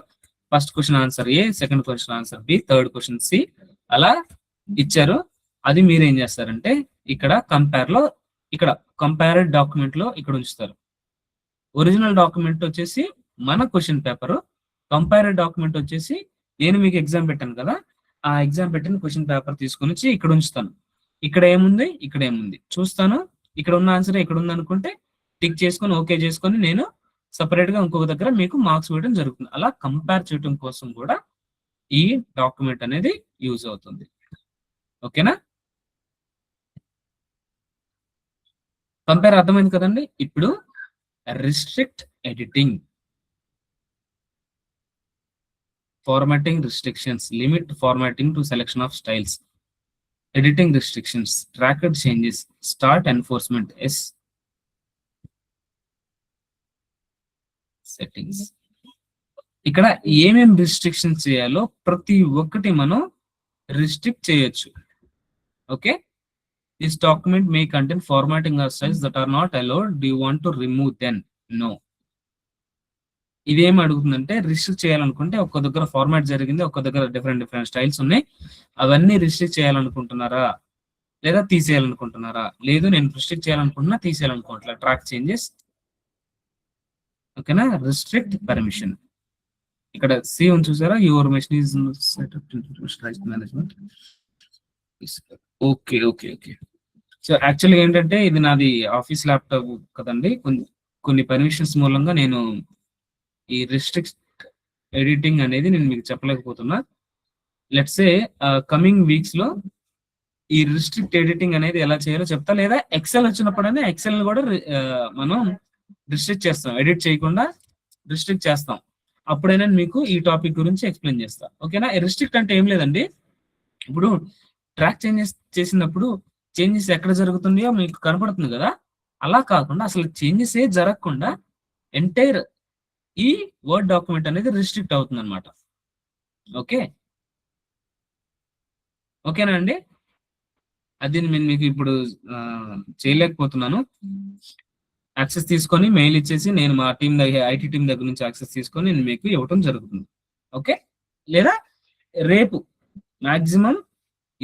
first question answer A, second question answer B, third question C అలా ఇచ్చారు. అది మీరు ఏం చేస్తారంటే ఇక్కడ కంపేర్డ్ డాక్యుమెంట్ లో ఇక్కడ ఉంచుతారు. ఒరిజినల్ డాక్యుమెంట్ వచ్చేసి మన క్వశ్చన్ పేపర్, కంపేర్డ్ డాక్యుమెంట్ వచ్చేసి నేను మీకు ఎగ్జామ్ పెట్టాను కదా, ఆ ఎగ్జామ్ పెట్టిన క్వశ్చన్ పేపర్ తీసుకొని వచ్చి ఇక్కడ ఉంచుతాను. ఇక్కడ ఏముంది, ఇక్కడ ఏముంది చూస్తాను. ఇక్కడ ఉన్న ఆన్సర్ ఇక్కడ ఉంది అనుకుంటే టిక్ చేసుకొని ఓకే చేసుకొని నేను సపరేట్ గా ఇంకొక దగ్గర మీకు మార్క్స్ వేయడం జరుగుతుంది. అలా కంపేర్ చేయడం కోసం కూడా ఈ డాక్యుమెంట్ అనేది యూజ్ అవుతుంది. ఓకేనా? కంపేర్ అర్థమైంది కదండి. ఇప్పుడు restrict editing, formatting restrictions, limit formatting to selection of styles, editing restrictions, tracked changes, start enforcement, settings. ఇక్కడ ఏమేం రిస్ట్రిక్షన్స్ చేయాలో ప్రతి ఒక్కటి మనం రిస్ట్రిక్ట్ చేయొచ్చు. Okay, this document may contain formatting or styles that are not allowed, do you want to remove then? No. ఇదేం అడుగుతుందంటే restrict చేయాలనుకుంటే ఒక్క దగ్గర ఫార్మాట్ జరిగింది, ఒక్క దగ్గర డిఫరెంట్ స్టైల్స్ ఉన్నాయి, అవన్నీ రిస్ట్రిక్ట్ చేయాలనుకుంటున్నారా లేదా తీసేయాలనుకుంటున్నారా? లేదు, నేను రిస్ట్రిక్ట్ చేయాలనుకుంటున్నా, తీసేయాలనుకుంటున్నా. Track changes. ఓకేనా? Restrict permission. ఇక్కడ సి ఉంది చూసారా, your machine is setup management. Okay okay okay. So యాక్చువల్గా ఏంటంటే ఇది నాది ఆఫీస్ ల్యాప్టాప్ కదండి, కొన్ని పర్మిషన్స్ మూలంగా నేను ఈ రిస్ట్రిక్ట్ ఎడిటింగ్ అనేది నేను మీకు చెప్పలేకపోతున్నా. లెట్స్ సే కమింగ్ వీక్స్ లో ఈ రిస్ట్రిక్ట్ ఎడిటింగ్ అనేది ఎలా చేయాలో చెప్తా, లేదా ఎక్సెల్ వచ్చినప్పుడైనా ఎక్సెల్ కూడా మనం రిస్ట్రిక్ట్ చేస్తాం, ఎడిట్ చేయకుండా రిస్ట్రిక్ట్ చేస్తాం. అప్పుడైనా మీకు ఈ టాపిక్ గురించి ఎక్స్ప్లెయిన్ చేస్తా. ఓకేనా? రిస్ట్రిక్ట్ అంటే ఏం లేదండి, ఇప్పుడు ట్రాక్ చేంజెస్ చేసినప్పుడు చేంజెస్ ఎక్కడ జరుగుతుందో మీకు కనపడుతుంది కదా, అలా కాకుండా అసలు చేంజెస్ ఏ జరగకుండా ఎంటైర్ ఈ వర్డ్ డాక్యుమెంట్ అనేది రిస్ట్రిక్ట్ అవుతుంది అనమాట. ఓకే, ఓకేనా అండి? అది నేను మీకు ఇప్పుడు చేయలేకపోతున్నాను. యాక్సెస్ తీసుకొని మెయిల్ ఇచ్చేసి నేను మా టీం దగ్గర, ఐటీ టీం దగ్గర నుంచి యాక్సెస్ తీసుకొని నేను మీకు ఇవ్వటం జరుగుతుంది. ఓకే, లేదా రేపు మాక్సిమం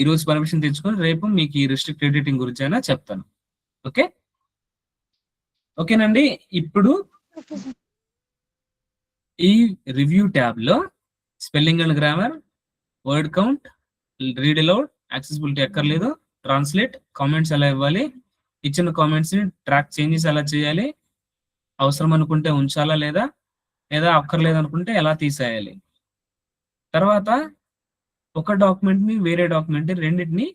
ఈరోజు పర్మిషన్ తెచ్చుకొని రేపు మీకు ఈ రిస్ట్రిక్ట్ ఎడిటింగ్ గురించి అయినా చెప్తాను. ఓకే, ఓకేనండి. ఇప్పుడు ఈ రివ్యూ ట్యాబ్ లో spelling and grammar, word count, read aloud, accessibility ఎక్కర్లేదు, ట్రాన్స్లేట్, కామెంట్స్ ఎలా ఇవ్వాలి, ఇచ్చిన కామెంట్స్ ని ట్రాక్ చేంజెస్ ఎలా చేయాలి, అవసరం అనుకుంటే ఉంచాలా లేదా అక్కర్లేదు అనుకుంటే ఎలా తీసేయాలి, తర్వాత ఒక డాక్యుమెంట్ ని వేరే డాక్యుమెంట్ రెండింటిని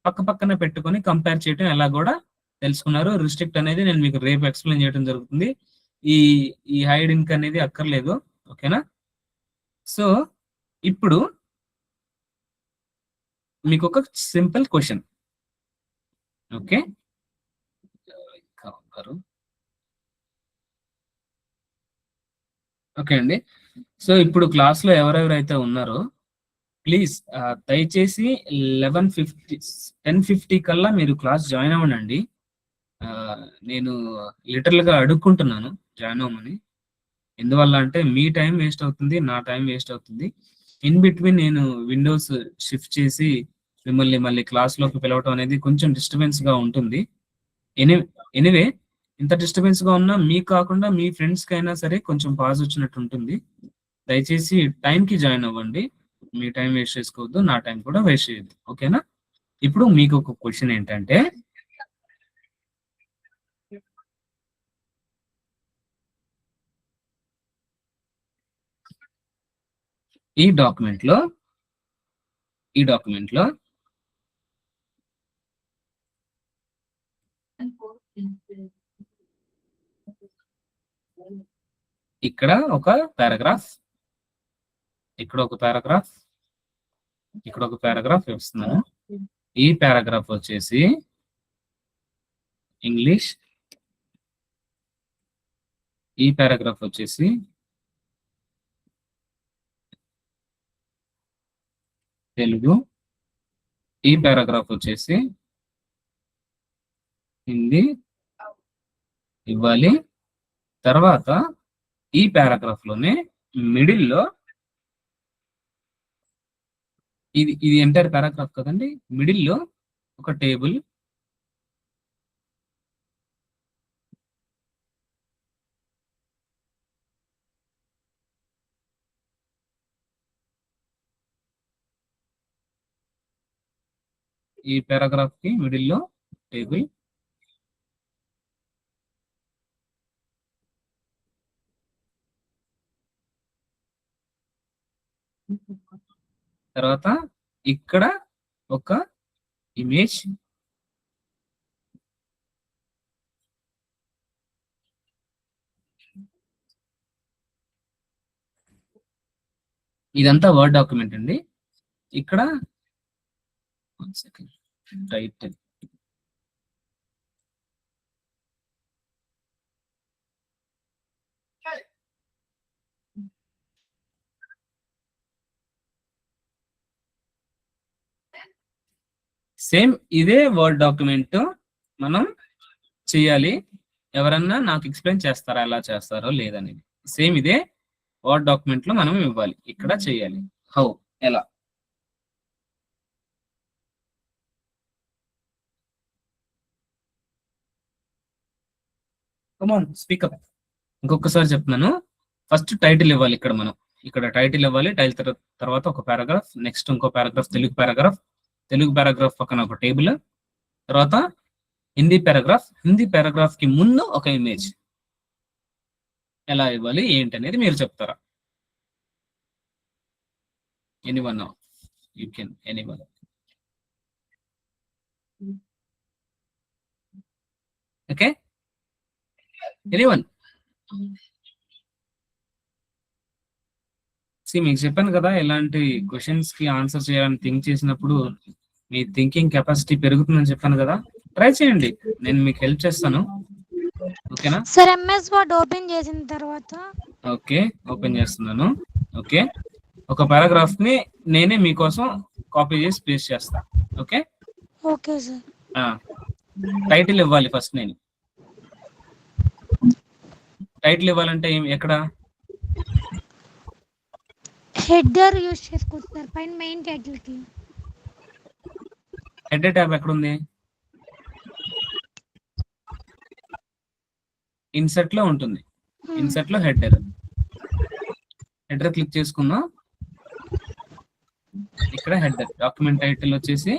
పక్క పక్కన పెట్టుకొని కంపేర్ చేయడం ఎలా కూడా తెలుసుకున్నారు. రిస్ట్రిక్ట్ అనేది నేను మీకు రేపు ఎక్స్ప్లెయిన్ చేయడం జరుగుతుంది. ఈ హైడ్ ఇంక్ అనేది అక్కర్లేదు. ఓకేనా? సో ఇప్పుడు మీకు ఒక సింపుల్ క్వశ్చన్. ఓకే, ఓకే అండి. సో ఇప్పుడు క్లాస్ లో ఎవరెవరైతే ఉన్నారో ప్లీజ్ దయచేసి 10:50 కల్లా మీరు క్లాస్ జాయిన్ అవ్వండి. నేను లిటరల్ గా అడుక్కుంటున్నాను జాయిన్ అవ్వమని. ఎందువల్ల అంటే మీ టైం వేస్ట్ అవుతుంది, నా టైం వేస్ట్ అవుతుంది. ఇన్ బిట్వీన్ నేను విండోస్ షిఫ్ట్ చేసి మిమ్మల్ని మళ్ళీ క్లాస్ లోకి పిలవటం అనేది కొంచెం డిస్టర్బెన్స్ గా ఉంటుంది. ఎనీవే ఇంత డిస్టర్బెన్స్ గా ఉన్నా మీకు కాకుండా మీ ఫ్రెండ్స్ కి అయినా సరే కొంచెం పాజ్ వచ్చినట్టు ఉంటుంది. దయచేసి టైంకి జాయిన్ అవ్వండి. మీ టైం వేస్ట్ చేసుకోవద్దు, నా టైం కూడా వేస్ట్ చేయొద్దు. ఓకేనా? ఇప్పుడు మీకు ఒక క్వశ్చన్ ఏంటంటే, ఈ డాక్యుమెంట్ లో ఇక్కడ ఒక పారాగ్రాఫ్, ఇక్కడ ఒక పారాగ్రాఫ్, ఇక్కడ ఒక పారాగ్రాఫ్ ఇస్తున్నాను. ఈ పారాగ్రాఫ్ వచ్చేసి ఇంగ్లీష్, ఈ పారాగ్రాఫ్ వచ్చేసి తెలుగు, ఈ పారాగ్రాఫ్ వచ్చేసి హిందీ ఇవ్వాలి. తర్వాత ఈ పారాగ్రాఫ్ లోనే మిడిల్ లో ఇది ఎంటైర్ పారాగ్రాఫ్ కదండి, మిడిల్ లో ఒక టేబుల్, ఈ పారాగ్రాఫ్ కి మిడిల్ లో టేబుల్, తర్వాత ఇక్కడ ఒక ఇమేజ్, ఇదంతా వర్డ్ డాక్యుమెంట్ అండి. ఇక్కడ టైటిల్, సేమ్ ఇదే వర్డ్ డాక్యుమెంట్ మనం చేయాలి. ఎవరన్నా నాకు ఎక్స్ప్లెయిన్ చేస్తారా ఎలా చేస్తారో లేదని? సేమ్ ఇదే వర్డ్ డాక్యుమెంట్ లో మనం ఇవ్వాలి, ఇక్కడ చేయాలి. హౌ, ఎలా? కమాన్ స్పీకప్. ఇంకొకసారి చెప్తున్నాను. ఫస్ట్ టైటిల్ ఇవ్వాలి. ఇక్కడ టైటిల్ ఇవ్వాలి. టైటిల్ తర్వాత ఒక పారాగ్రాఫ్, నెక్స్ట్ ఇంకో పారాగ్రాఫ్ తెలుగు పారాగ్రాఫ్ పక్కన ఒక టేబుల్, తర్వాత హిందీ పారాగ్రాఫ్ కి ముందు ఒక ఇమేజ్. ఎలా ఇవ్వాలి ఏంటి అనేది మీరు చెప్తారా? Anyone? You can anyone. Okay, anyone? మీకు చెప్పాను కదా, ఇలాంటి క్వశ్చన్స్ కి ఆన్సర్ చేయాలని థింక్ చేసినప్పుడు మీ థింకింగ్ కెపాసిటీ పెరుగుతుందని చెప్పాను కదా. ట్రై చేయండి, నేను మీకు హెల్ప్ చేస్తాను. ఓకేనా? సార్ ఎంఎస్ వర్డ్ ఓపెన్ చేసిన తర్వాత ఓకే, ఓపెన్ చేస్తున్నాను. ఓకే, ఒక పారాగ్రాఫ్ ని నేనే మీకోసం కాపీ చేసి పేస్ట్ చేస్తా. Okay okay sir. టైటిల్ ఇవ్వాలి. ఫస్ట్ నేను టైటిల్ ఇవ్వాలంటే ఎక్కడ? హెడర్ యూస్ చేసుకోవచ్చు సార్, పైన మెయిన్ టైటిల్ కి. హెడర్ ట్యాబ్ ఎక్కడ ఉంది? ఇన్సర్ట్ లో ఉంటుంది. ఇన్సర్ట్ లో హెడర్ క్లిక్ చేసుకుందాం. ఇక్కడ హెడర్ డాక్యుమెంట్ టైటిల్ వచ్చేసి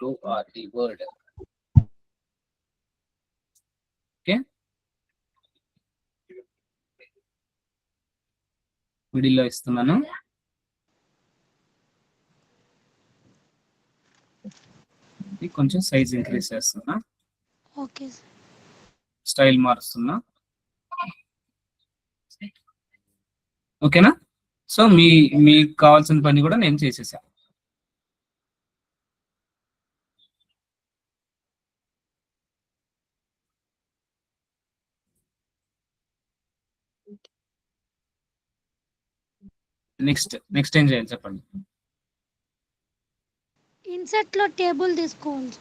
WRD వర్డ్. ఓకే, మిడిల్ లో ఇస్తున్నాను. కొంచెం సైజ్ ఇంక్రీజ్ చేస్తున్నా. Okay sir. స్టైల్ మారుస్తున్నా. ఓకేనా? సో మీకు కావాల్సిన పని కూడా నేను చేసేసా. నెక్స్ట్ ఏం చేయాలి చెప్పండి? ఇన్సర్ట్ లో టేబుల్ తీసుకోవాలి.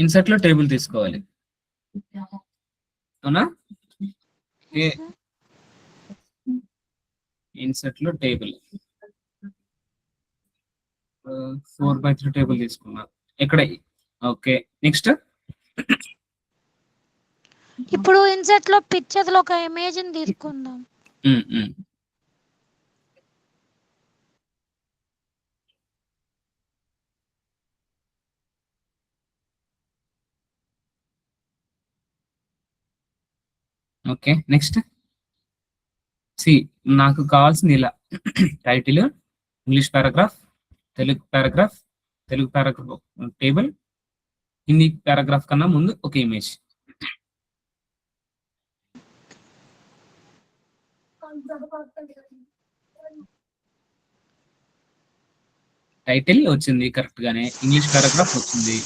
ఇన్సర్ట్ లో టేబుల్ తీసుకోవాలి, అవునా? Yes, sir. ఇన్సర్ట్ లో టేబుల్ 4/3 టేబుల్ తీసుకున్నా ఇక్కడ. ఓకే, నెక్స్ట్ ఇప్పుడు ఇన్సెట్ లో పిక్చర్ లో ఒక ఇమేజ్ ని తీసుకుందాం. ఓకే, నెక్స్ట్ సి నాకు కావాల్సింది ఇలా title, English paragraph, Telugu paragraph, Telugu paragraph table, Hindi paragraph కన్నా ముందు ఒక ఇమేజ్. టైటిల్ వచ్చింది కరెక్ట్ గానే, ఇంగ్లీష్ పారాగ్రాఫ్ వచ్చింది,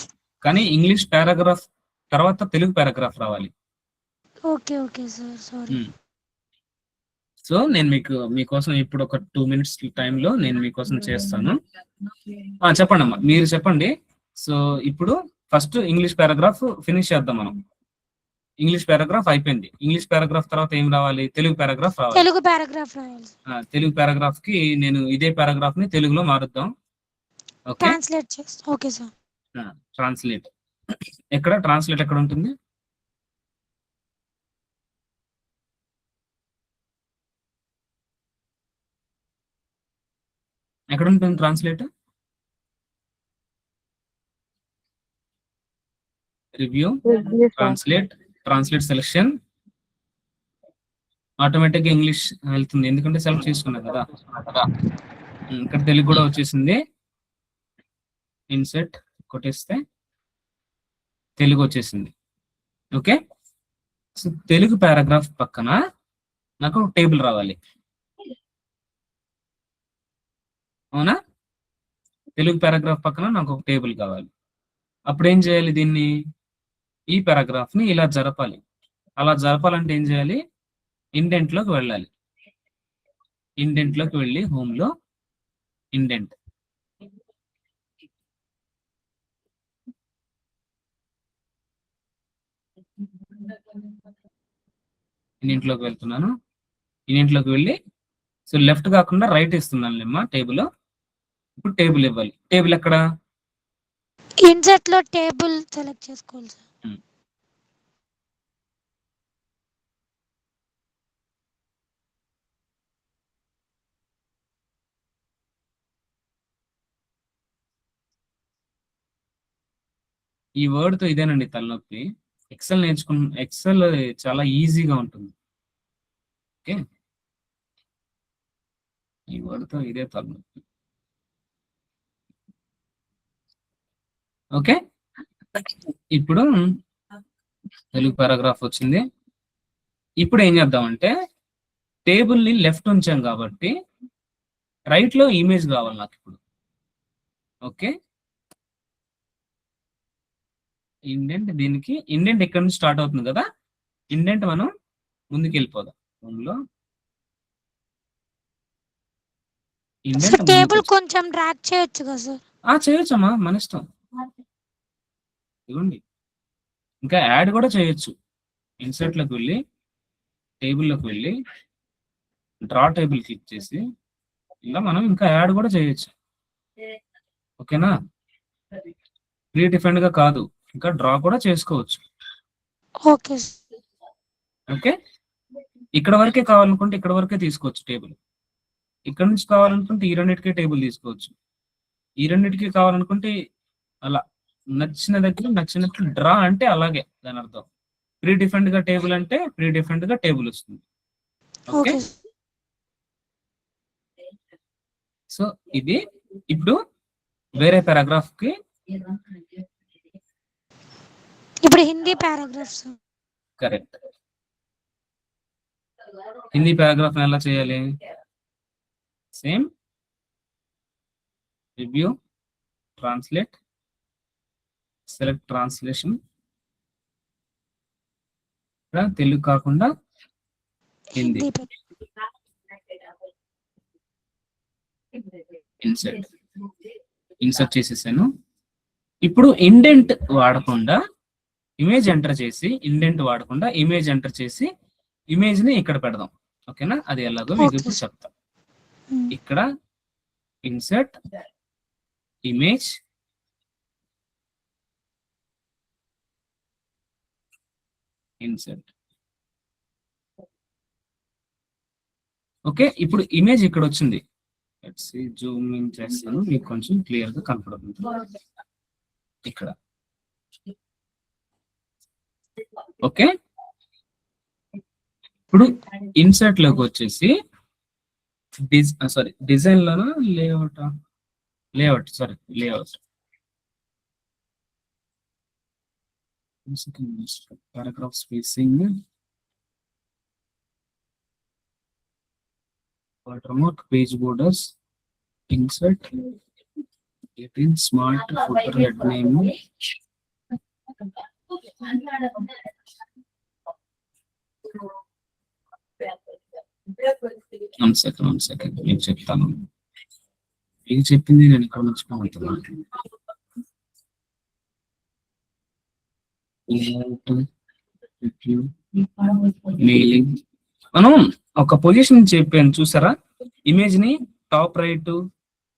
కానీ ఇంగ్లీష్ పారాగ్రాఫ్ తర్వాత తెలుగు పారాగ్రాఫ్ రావాలి. Okay okay sir, sorry. So నేను మీకోసం ఇప్పుడు ఒక 2 minutes టైంలో నేను మీకోసం చేస్తాను. చెప్పండి అమ్మా, మీరు చెప్పండి. సో ఇప్పుడు ఫస్ట్ ఇంగ్లీష్ పారాగ్రాఫ్ ఫినిష్ చేద్దాం మనం. ఇంగ్లీష్ పారాగ్రాఫ్ అయిపోయింది. ఇంగ్లీష్ పారాగ్రాఫ్ తర్వాత ఏం రావాలి? తెలుగు పారాగ్రాఫ్ రావాలి. తెలుగు పారాగ్రాఫ్ రాయాలి. తెలుగు పారాగ్రాఫ్ కి నేను ఇదే పారాగ్రాఫ్ ని తెలుగులో మారుద్దాం. ఓకే, ట్రాన్స్లేట్ చేస్తా. Okay sir. ట్రాన్స్లేట్ ఎక్కడ? ట్రాన్స్లేట్ ఎక్కడ ఉంటుంది? ఎక్కడ ఉంటుంది translate? Review, translate, translate selection, automatic గా ఇంగ్లీష్ వెళ్తుంది ఎందుకంటే సెలెక్ట్ చేసుకున్నా కదా. ఇక్కడ తెలుగు కూడా వచ్చేసింది. ఇన్సెట్ కొట్టేస్తే తెలుగు వచ్చేసింది. ఓకే, సో తెలుగు పారాగ్రాఫ్ పక్కన నాకు ఒక టేబుల్ రావాలి, అవునా? తెలుగు పారాగ్రాఫ్ పక్కన నాకు ఒక టేబుల్ కావాలి. అప్పుడు ఏం చేయాలి? దీన్ని, ఈ పారాగ్రాఫ్ ని ఇలా జరపాలి. అలా జరపాలంటే ఏం చేయాలి? ఇండెంట్ లోకి వెళ్ళాలి. ఇండెంట్ లోకి వెళ్ళి హోమ్ లో ఇండెంట్, ఇండెంట్లోకి వెళ్తున్నాను. ఇండెంట్లోకి వెళ్ళి సో లెఫ్ట్ కాకుండా రైట్ ఇస్తున్నాను అమ్మా టేబుల్. ఇప్పుడు టేబుల్ ఇవ్వాలి. టేబుల్ ఎక్కడ? ఇన్సెట్ లో టేబుల్ సెలెక్ట్ చేసుకోవాలి సార్. ఈ వర్డ్ తో ఇదేనండి తలనొప్పి. ఎక్సెల్ ఎక్సెల్ చాలా ఈజీగా ఉంటుంది. ఓకే, ఈ వర్డ్ తో ఇదే తలనొప్పి. ఓకే, ఇప్పుడు తెలుగు పారాగ్రాఫ్ వచ్చింది. ఇప్పుడు ఏం చేద్దామంటే టేబుల్ ని లెఫ్ట్ ఉంచాం కాబట్టి రైట్ లో ఇమేజ్ కావాలి నాకు ఇప్పుడు. ఓకే, ఇండెంట్, దీనికి ఇండెంట్ ఇక్కడ నుంచి స్టార్ట్ అవుతుంది కదా. ఇండెంట్ మనం ముందుకు వెళ్ళిపోదాం. హోమ్లో ఇండెంట్ టేబుల్ కొంచెం డ్రాగ్ చేయొచ్చు కదా సార్? చేయొచ్చమ్మా, మన ఇష్టం. ఇదిగోండి, ఇంకా యాడ్ కూడా చేయొచ్చు. ఇన్సర్ట్ లోకి వెళ్ళి టేబుల్లోకి వెళ్ళి డ్రా టేబుల్ క్లిక్ చేసి ఇలా మనం ఇంకా యాడ్ కూడా చేయొచ్చు. ఓకేనా? ప్రీ డిఫైన్డ్ గా కాదు, ఇంకా డ్రా కూడా చేసుకోవచ్చు. ఓకే. ఓకే, ఇక్కడ వరకే కావాలనుకుంటే ఇక్కడ వరకే తీసుకోవచ్చు టేబుల్. ఇక్కడ నుంచి కావాలనుకుంటే ఈ రెండింటికే టేబుల్ తీసుకోవచ్చు. ఈ రెండింటికి కావాలనుకుంటే అలా నచ్చిన దగ్గర నచ్చినట్లు డ్రా అంటే అలాగే దాని అర్థం. ప్రీ డిఫైన్డ్ గా టేబుల్ అంటే ప్రీ డిఫైన్డ్ గా టేబుల్ వస్తుంది. ఓకే, సో ఇది ఇప్పుడు వేరే పారాగ్రాఫ్ కి. ఇప్పుడు Hindi paragraphs. Correct. Hindi paragraph ఎలా చేయాలి? Same review, translate, select translation. Telugu కాకుండా హిందీ. ఇన్సర్ట్ చేసేసాను. ఇప్పుడు ఇండెంట్ వాడకుండా ఇమేజ్ ఎంటర్ చేసి ఇమేజ్ ని ఇక్కడ పెడదాం. ఓకేనా? అది ఎలాగో మీకు ఇప్పుడు చెప్తా. ఇక్కడ ఇన్సర్ట్ ఇమేజ్, ఇన్సర్ట్. ఓకే, ఇప్పుడు ఇమేజ్ ఇక్కడ వచ్చింది. జూమ్ ఇన్ చేస్తాను, మీకు కొంచెం క్లియర్ గా కనపడుతుంది ఇక్కడ. ఓకే, ఇప్పుడు ఇన్సర్ట్ లోకి వచ్చేసి డిజైన్ లోనా layout paragraph spacing, watermark, page borders, insert, 18 smart footer head name. One second. నేను చెప్తాను. ఏం చెప్పింది నేను ఇక్కడ మర్చిపోతున్నాను. మెయిలింగ్ మనం ఒక పొజిషన్ చెప్పాను చూసారా? ఇమేజ్ ని top right,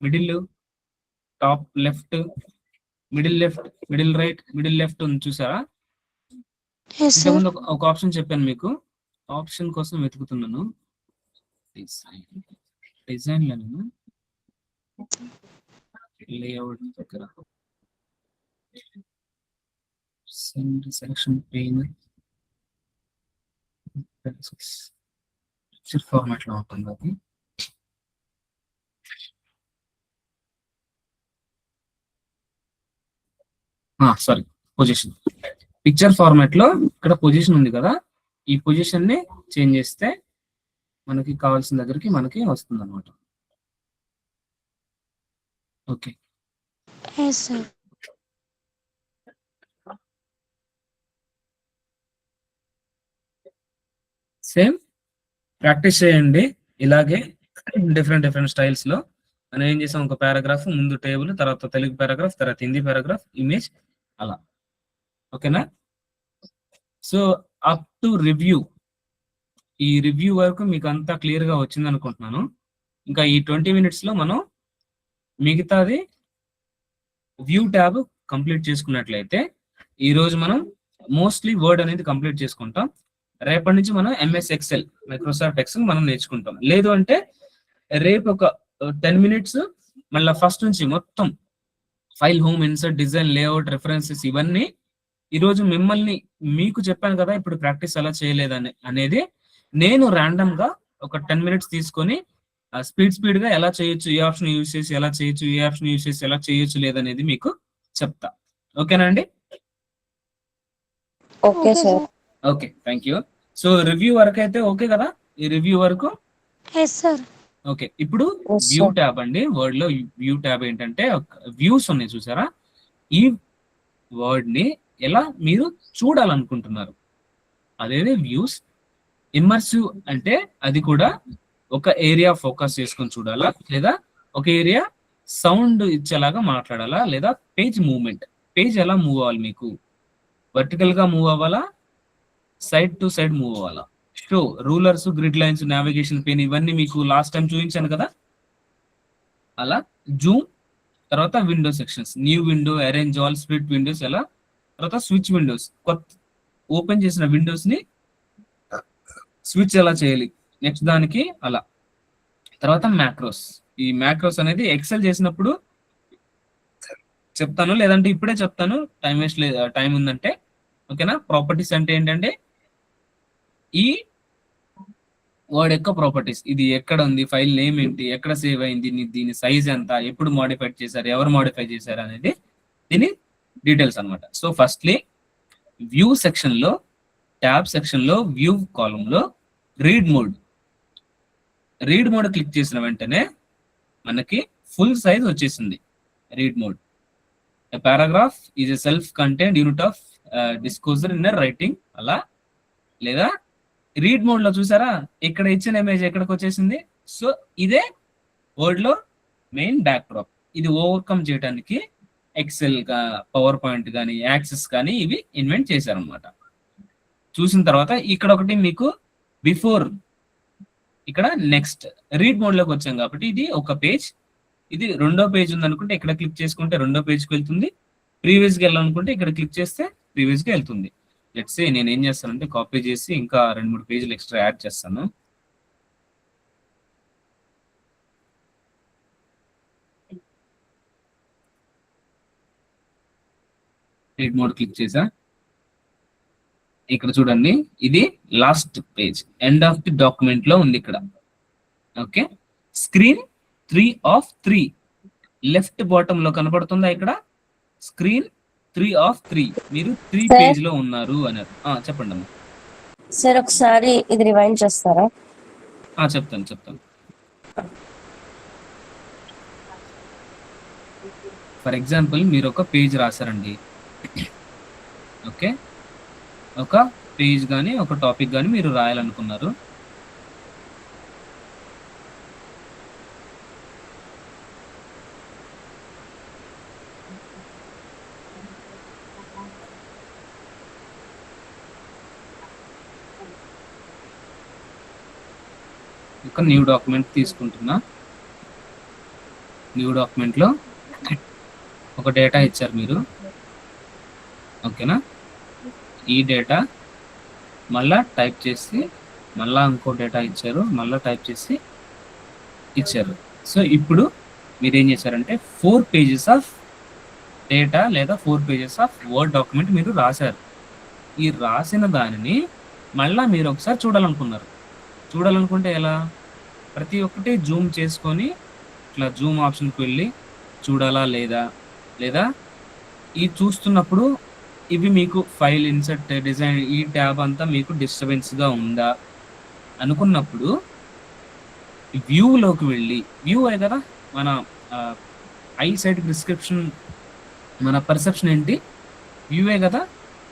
middle, top left, middle right, middle left ఉంది చూసారా? ఇంతకుముందు ఒక ఆప్షన్ చెప్పాను మీకు. ఆప్షన్ కోసం వెతుకుతున్నాను. డిజైన్ లోనే లేఅవుట్ దగ్గర సెలక్షన్ పెయిన్ పిక్చర్ ఫార్మాట్ లో ఉంటుంది అది. Sorry, position. పిక్చర్ ఫార్మాట్ లో ఇక్కడ పొజిషన్ ఉంది కదా, ఈ పొజిషన్ ని చేంజ్ చేస్తే మనకి కావాల్సిన దగ్గరికి మనకి వస్తుంది అనమాట. ఓకే, సేమ్ ప్రాక్టీస్ చేయండి ఇలాగే డిఫరెంట్ స్టైల్స్ లో. మనం ఏం చేసాం, ఒక పారాగ్రాఫ్, ముందు టేబుల్, తర్వాత తెలుగు పారాగ్రాఫ్, తర్వాత హిందీ పారాగ్రాఫ్, ఇమేజ్, అలా. ఓకేనా? సో అప్ టు రివ్యూ, ఈ రివ్యూ వరకు మీకు అంతా క్లియర్ గా వచ్చింది అనుకుంటున్నాను. ఇంకా ఈ 20 minutes లో మనం మిగతాది వ్యూ ట్యాబ్ కంప్లీట్ చేసుకున్నట్లయితే ఈ రోజు మనం మోస్ట్లీ వర్డ్ అనేది కంప్లీట్ చేసుకుంటాం. రేపటి నుంచి మనం MS ఎక్సెల్, మైక్రోసాఫ్ట్ ఎక్సెల్ మనం నేర్చుకుంటాం. లేదు అంటే రేపు ఒక 10 minutes మళ్ళీ ఫస్ట్ నుంచి మొత్తం file, home, insert, design, layout, references ఇవన్నీ ఈరోజు మీకు చెప్పాను కదా. ఇప్పుడు ప్రాక్టీస్ ఎలా చేయలేదని అనేది నేను ర్యాండమ్ గా ఒక 10 minutes తీసుకొని స్పీడ్ గా ఎలా చేయొచ్చు, ఏ ఆప్షన్ యూజ్ చేసి ఎలా చేయొచ్చు, ఏ ఆప్షన్ యూజ్ చేసి ఎలా చేయొచ్చు లేదనేది మీకు చెప్తా. ఓకేనా అండి? Okay sir. Okay, thank you. So review వరకు అయితే ఓకే కదా? ఈ రివ్యూ వరకు ఓకే. ఇప్పుడు వ్యూ ట్యాబ్ అండి. వర్డ్ లో వ్యూ ట్యాబ్ ఏంటంటే వ్యూస్ ఉన్నాయి చూసారా? ఈ వర్డ్ ని ఎలా మీరు చూడాలనుకుంటున్నారు అదేది వ్యూస్. ఇమ్మర్సివ్ అంటే అది కూడా ఒక ఏరియా ఫోకస్ చేసుకొని చూడాలా, లేదా ఒక ఏరియా సౌండ్ ఇచ్చేలాగా మాట్లాడాలా, లేదా పేజ్ మూవ్మెంట్, పేజ్ ఎలా మూవ్ అవ్వాలి, మీకు వర్టికల్ గా మూవ్ అవ్వాలా, సైడ్ టు సైడ్ మూవ్ అవ్వాలా, show, rulers, grid lines, navigation pain ఇవన్నీ మీకు లాస్ట్ టైం చూపించాను కదా. అలా జూమ్, తర్వాత window sections, new window, arrange all, split Windows, ఎలా, తర్వాత స్విచ్ విండోస్, కొత్త ఓపెన్ చేసిన విండోస్ ని స్విచ్ ఎలా చేయాలి నెక్స్ట్ దానికి, అలా. తర్వాత మ్యాక్రోస్. ఈ మ్యాక్రోస్ అనేది ఎక్సెల్ చేసినప్పుడు చెప్తాను, లేదంటే ఇప్పుడే చెప్తాను, టైం వేస్ట్ లేదు, టైం ఉందంటే. ఓకేనా? ప్రాపర్టీస్ అంటే ఏంటంటే ఈ వర్డ్ యొక్క ప్రాపర్టీస్. ఇది ఎక్కడ ఉంది, ఫైల్ నేమ్ ఏంటి, ఎక్కడ సేవ్ అయింది, దీని సైజ్ ఎంత, ఎప్పుడు మోడిఫై చేశారు, ఎవరు మోడిఫై చేశారు అనేది దీని డీటెయిల్స్ అనమాట. సో ఫస్ట్లీ వ్యూ సెక్షన్ లో, ట్యాబ్ సెక్షన్ లో, వ్యూ కాలమ్ లో రీడ్ మోడ్ క్లిక్ చేసిన వెంటనే మనకి ఫుల్ సైజ్ వచ్చేసింది. Read mode, paragraph is a self contained unit of discourse in writing, అలా. లేదా రీడ్ మోడ్ లో చూసారా, ఇక్కడ ఇచ్చిన ఇమేజ్ ఎక్కడికి వచ్చేసింది. సో ఇదే వర్డ్ లో మెయిన్ బ్యాక్ డ్రాప్. ఇది ఓవర్కమ్ చేయడానికి ఎక్సెల్ పవర్ పాయింట్ కానీ యాక్సెస్ కానీ ఇవి ఇన్వెంట్ చేశారనమాట. చూసిన తర్వాత ఇక్కడ ఒకటి మీకు బిఫోర్, ఇక్కడ నెక్స్ట్ రీడ్ మోడ్ లోకి వచ్చాం కాబట్టి ఇది ఒక పేజ్, ఇది రెండో పేజ్ ఉంది అనుకుంటే ఇక్కడ క్లిక్ చేసుకుంటే రెండో పేజ్కి వెళ్తుంది. ప్రీవియస్ గా వెళ్ళాలనుకుంటే ఇక్కడ క్లిక్ చేస్తే ప్రీవియస్ గా వెళ్తుంది. లెట్స్ సే నేను ఏం చేస్తానంటే కాపీ చేసి ఇంకా 2-3 పేజీలు ఎక్స్ట్రా యాడ్ చేస్తాను. రీడ్ మోడ్ క్లిక్ చేసా. ఇక్కడ చూడండి, ఇది last page, end of the document లో ఉంది ఇక్కడ. Okay, screen 3 of 3 left bottom లో కనబడుతుందా ఇక్కడ? స్క్రీన్ 3 of 3, మీరు 3 Sir. పేజ్ లో ఉన్నారు అన్నారు. చెప్పండి అమ్మా. సార్ ఒకసారి ఇది రివైండ్ చేస్తారా? చెప్తాను. ఫర్ ఎగ్జాంపుల్ మీరు ఒక పేజ్ రాశారండి. ఓకే, ఒక పేజ్ కానీ ఒక టాపిక్ కానీ మీరు రాయాలనుకున్నారు. ఒక న్యూ డాక్యుమెంట్ తీసుకుంటున్నా. న్యూ డాక్యుమెంట్ లో ఒక డేటా ఇచ్చారు మీరు. ఓకేనా, ఈ డేటా మళ్ళా టైప్ చేసి మళ్ళా ఇంకో డేటా ఇచ్చారు, మళ్ళా టైప్ చేసి ఇచ్చారు. సో ఇప్పుడు మీరు ఏం చేశారంటే 4 pages ఆఫ్ డేటా లేదా 4 pages ఆఫ్ వర్డ్ డాక్యుమెంట్ మీరు రాశారు. ఈ రాసిన దానిని మళ్ళా మీరు ఒకసారి చూడాలనుకుంటే ఎలా? ప్రతి ఒక్కటి జూమ్ చేసుకొని ఇట్లా జూమ్ ఆప్షన్కి వెళ్ళి చూడాలా లేదా ఈ చూస్తున్నప్పుడు ఇవి మీకు ఫైల్, ఇన్సర్ట్, డిజైన్, ఈ ట్యాబ్ అంతా మీకు డిస్టర్బెన్స్గా ఉందా అనుకున్నప్పుడు వ్యూలోకి వెళ్ళి, వ్యూ అయ్యే కదా మన ఐ సైట్ ప్రిస్క్రిప్షన్, మన పర్సెప్షన్ ఏంటి? వ్యూవే కదా.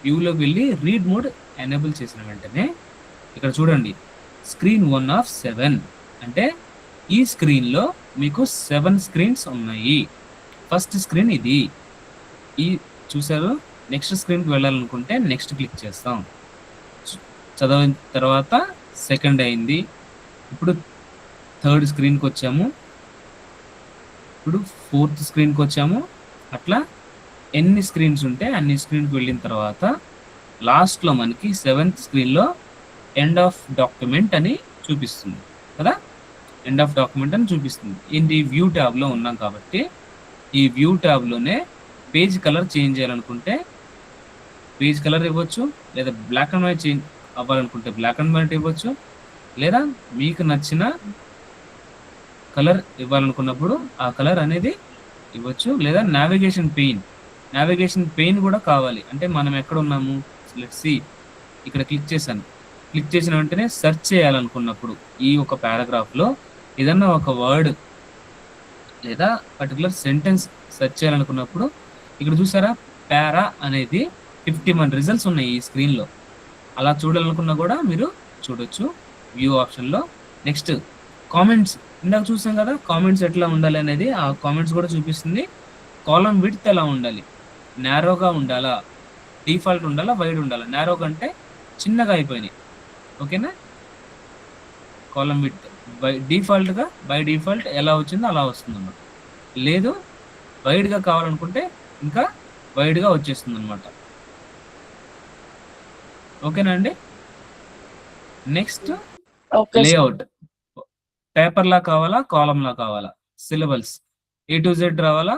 వ్యూలోకి వెళ్ళి రీడ్ మోడ్ ఎనేబుల్ చేసిన వెంటనే ఇక్కడ చూడండి, స్క్రీన్ 1 of 7 అంటే ఈ స్క్రీన్లో మీకు 7 screens ఉన్నాయి. ఫస్ట్ స్క్రీన్ ఇది, ఈ చూసారు. నెక్స్ట్ స్క్రీన్కి వెళ్ళాలనుకుంటే నెక్స్ట్ క్లిక్ చేస్తాం. చదివిన తర్వాత సెకండ్ అయింది. ఇప్పుడు 3rd స్క్రీన్కి వచ్చాము, ఇప్పుడు 4th స్క్రీన్కి వచ్చాము. అట్లా ఎన్ని స్క్రీన్స్ ఉంటే అన్ని స్క్రీన్కి వెళ్ళిన తర్వాత లాస్ట్లో మనకి 7th స్క్రీన్లో ఎండ్ ఆఫ్ డాక్యుమెంట్ అని చూపిస్తుంది కదా. ఎండ్ ఆఫ్ డాక్యుమెంట్ అని చూపిస్తుంది. ఇది వ్యూ ట్యాబ్లో ఉన్నాం కాబట్టి ఈ వ్యూ ట్యాబ్లోనే పేజ్ కలర్ చేంజ్ చేయాలనుకుంటే పేజ్ కలర్ ఇవ్వచ్చు, లేదా బ్లాక్ అండ్ వైట్ చేంజ్ అవ్వాలనుకుంటే బ్లాక్ అండ్ వైట్ ఇవ్వచ్చు, లేదా మీకు నచ్చిన కలర్ ఇవ్వాలనుకున్నప్పుడు ఆ కలర్ అనేది ఇవ్వచ్చు, లేదా నావిగేషన్ పెయిన్ కూడా కావాలి అంటే మనం ఎక్కడ ఉన్నాము, లెట్స్ సీ ఇక్కడ క్లిక్ చేశాను. క్లిక్ చేసిన వెంటనే సెర్చ్ చేయాలనుకున్నప్పుడు ఈ ఒక పారాగ్రాఫ్లో ఏదన్నా ఒక వర్డ్ లేదా పర్టికులర్ సెంటెన్స్ సెర్చ్ చేయాలనుకున్నప్పుడు ఇక్కడ చూసారా, పారా అనేది 51 రిజల్ట్స్ ఉన్నాయి ఈ స్క్రీన్లో. అలా చూడాలనుకున్నా కూడా మీరు చూడొచ్చు వ్యూ ఆప్షన్లో. నెక్స్ట్ కామెంట్స్, ఇందాక చూసాం కదా కామెంట్స్ ఎట్లా ఉండాలి అనేది, ఆ కామెంట్స్ కూడా చూపిస్తుంది. కాలం విడ్త్ ఎలా ఉండాలి, నేరోగా ఉండాలా, డిఫాల్ట్ ఉండాలా, వైడ్ ఉండాలా. నేరోగా అంటే చిన్నగా అయిపోయినాయి. ఓకేనా, కాలం విడ్త్ బై డిఫాల్ట్ ఎలా వచ్చిందో అలా వస్తుంది అన్నమాట. లేదు వైడ్గా కావాలనుకుంటే ఇంకా వైడ్గా వచ్చేస్తుంది అనమాట. ఓకేనా అండి. నెక్స్ట్ లేఅవుట్, పేపర్లా కావాలా, కాలంలా కావాలా, సిలబల్స్ A to Z రావాలా,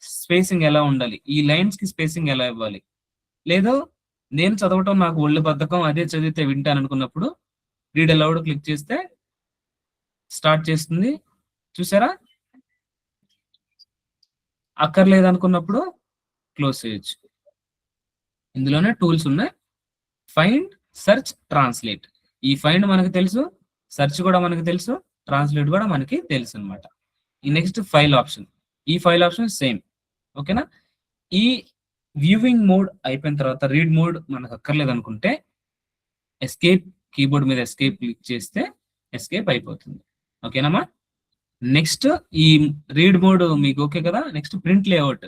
స్పేసింగ్ ఎలా ఉండాలి, ఈ లైన్స్ కి స్పేసింగ్ ఎలా ఇవ్వాలి. లేదు నేను చదవటం నాకు ఒళ్ళు బద్ధకం, అదే చదివితే వింటాను అనుకున్నప్పుడు రీడ్ అలౌడ్ క్లిక్ చేస్తే స్టార్ట్ చేస్తుంది. చూసారా, అక్కర్లేదు అనుకున్నప్పుడు క్లోజ్ చేయొచ్చు. ఇందులోనే టూల్స్ ఉన్నాయి, ఫైండ్, సెర్చ్, ట్రాన్స్లేట్. ఈ ఫైండ్ మనకు తెలుసు, సెర్చ్ కూడా మనకు తెలుసు, ట్రాన్స్లేట్ కూడా మనకి తెలుసు అనమాట. ఈ నెక్స్ట్ ఫైల్ ఆప్షన్, ఈ ఫైల్ ఆప్షన్ సేమ్. ఓకేనా, ఈ వ్యూవింగ్ మోడ్ అయిపోయిన తర్వాత రీడ్ మోడ్ మనకు అక్కర్లేదు అనుకుంటే ఎస్కేప్, కీబోర్డ్ మీద ఎస్కేప్ క్లిక్ చేస్తే ఎస్కేప్ అయిపోతుంది. ఓకేనమ్మా. నెక్స్ట్ ఈ రీడ్ మోడ్ మీకు ఓకే కదా. Next print layout.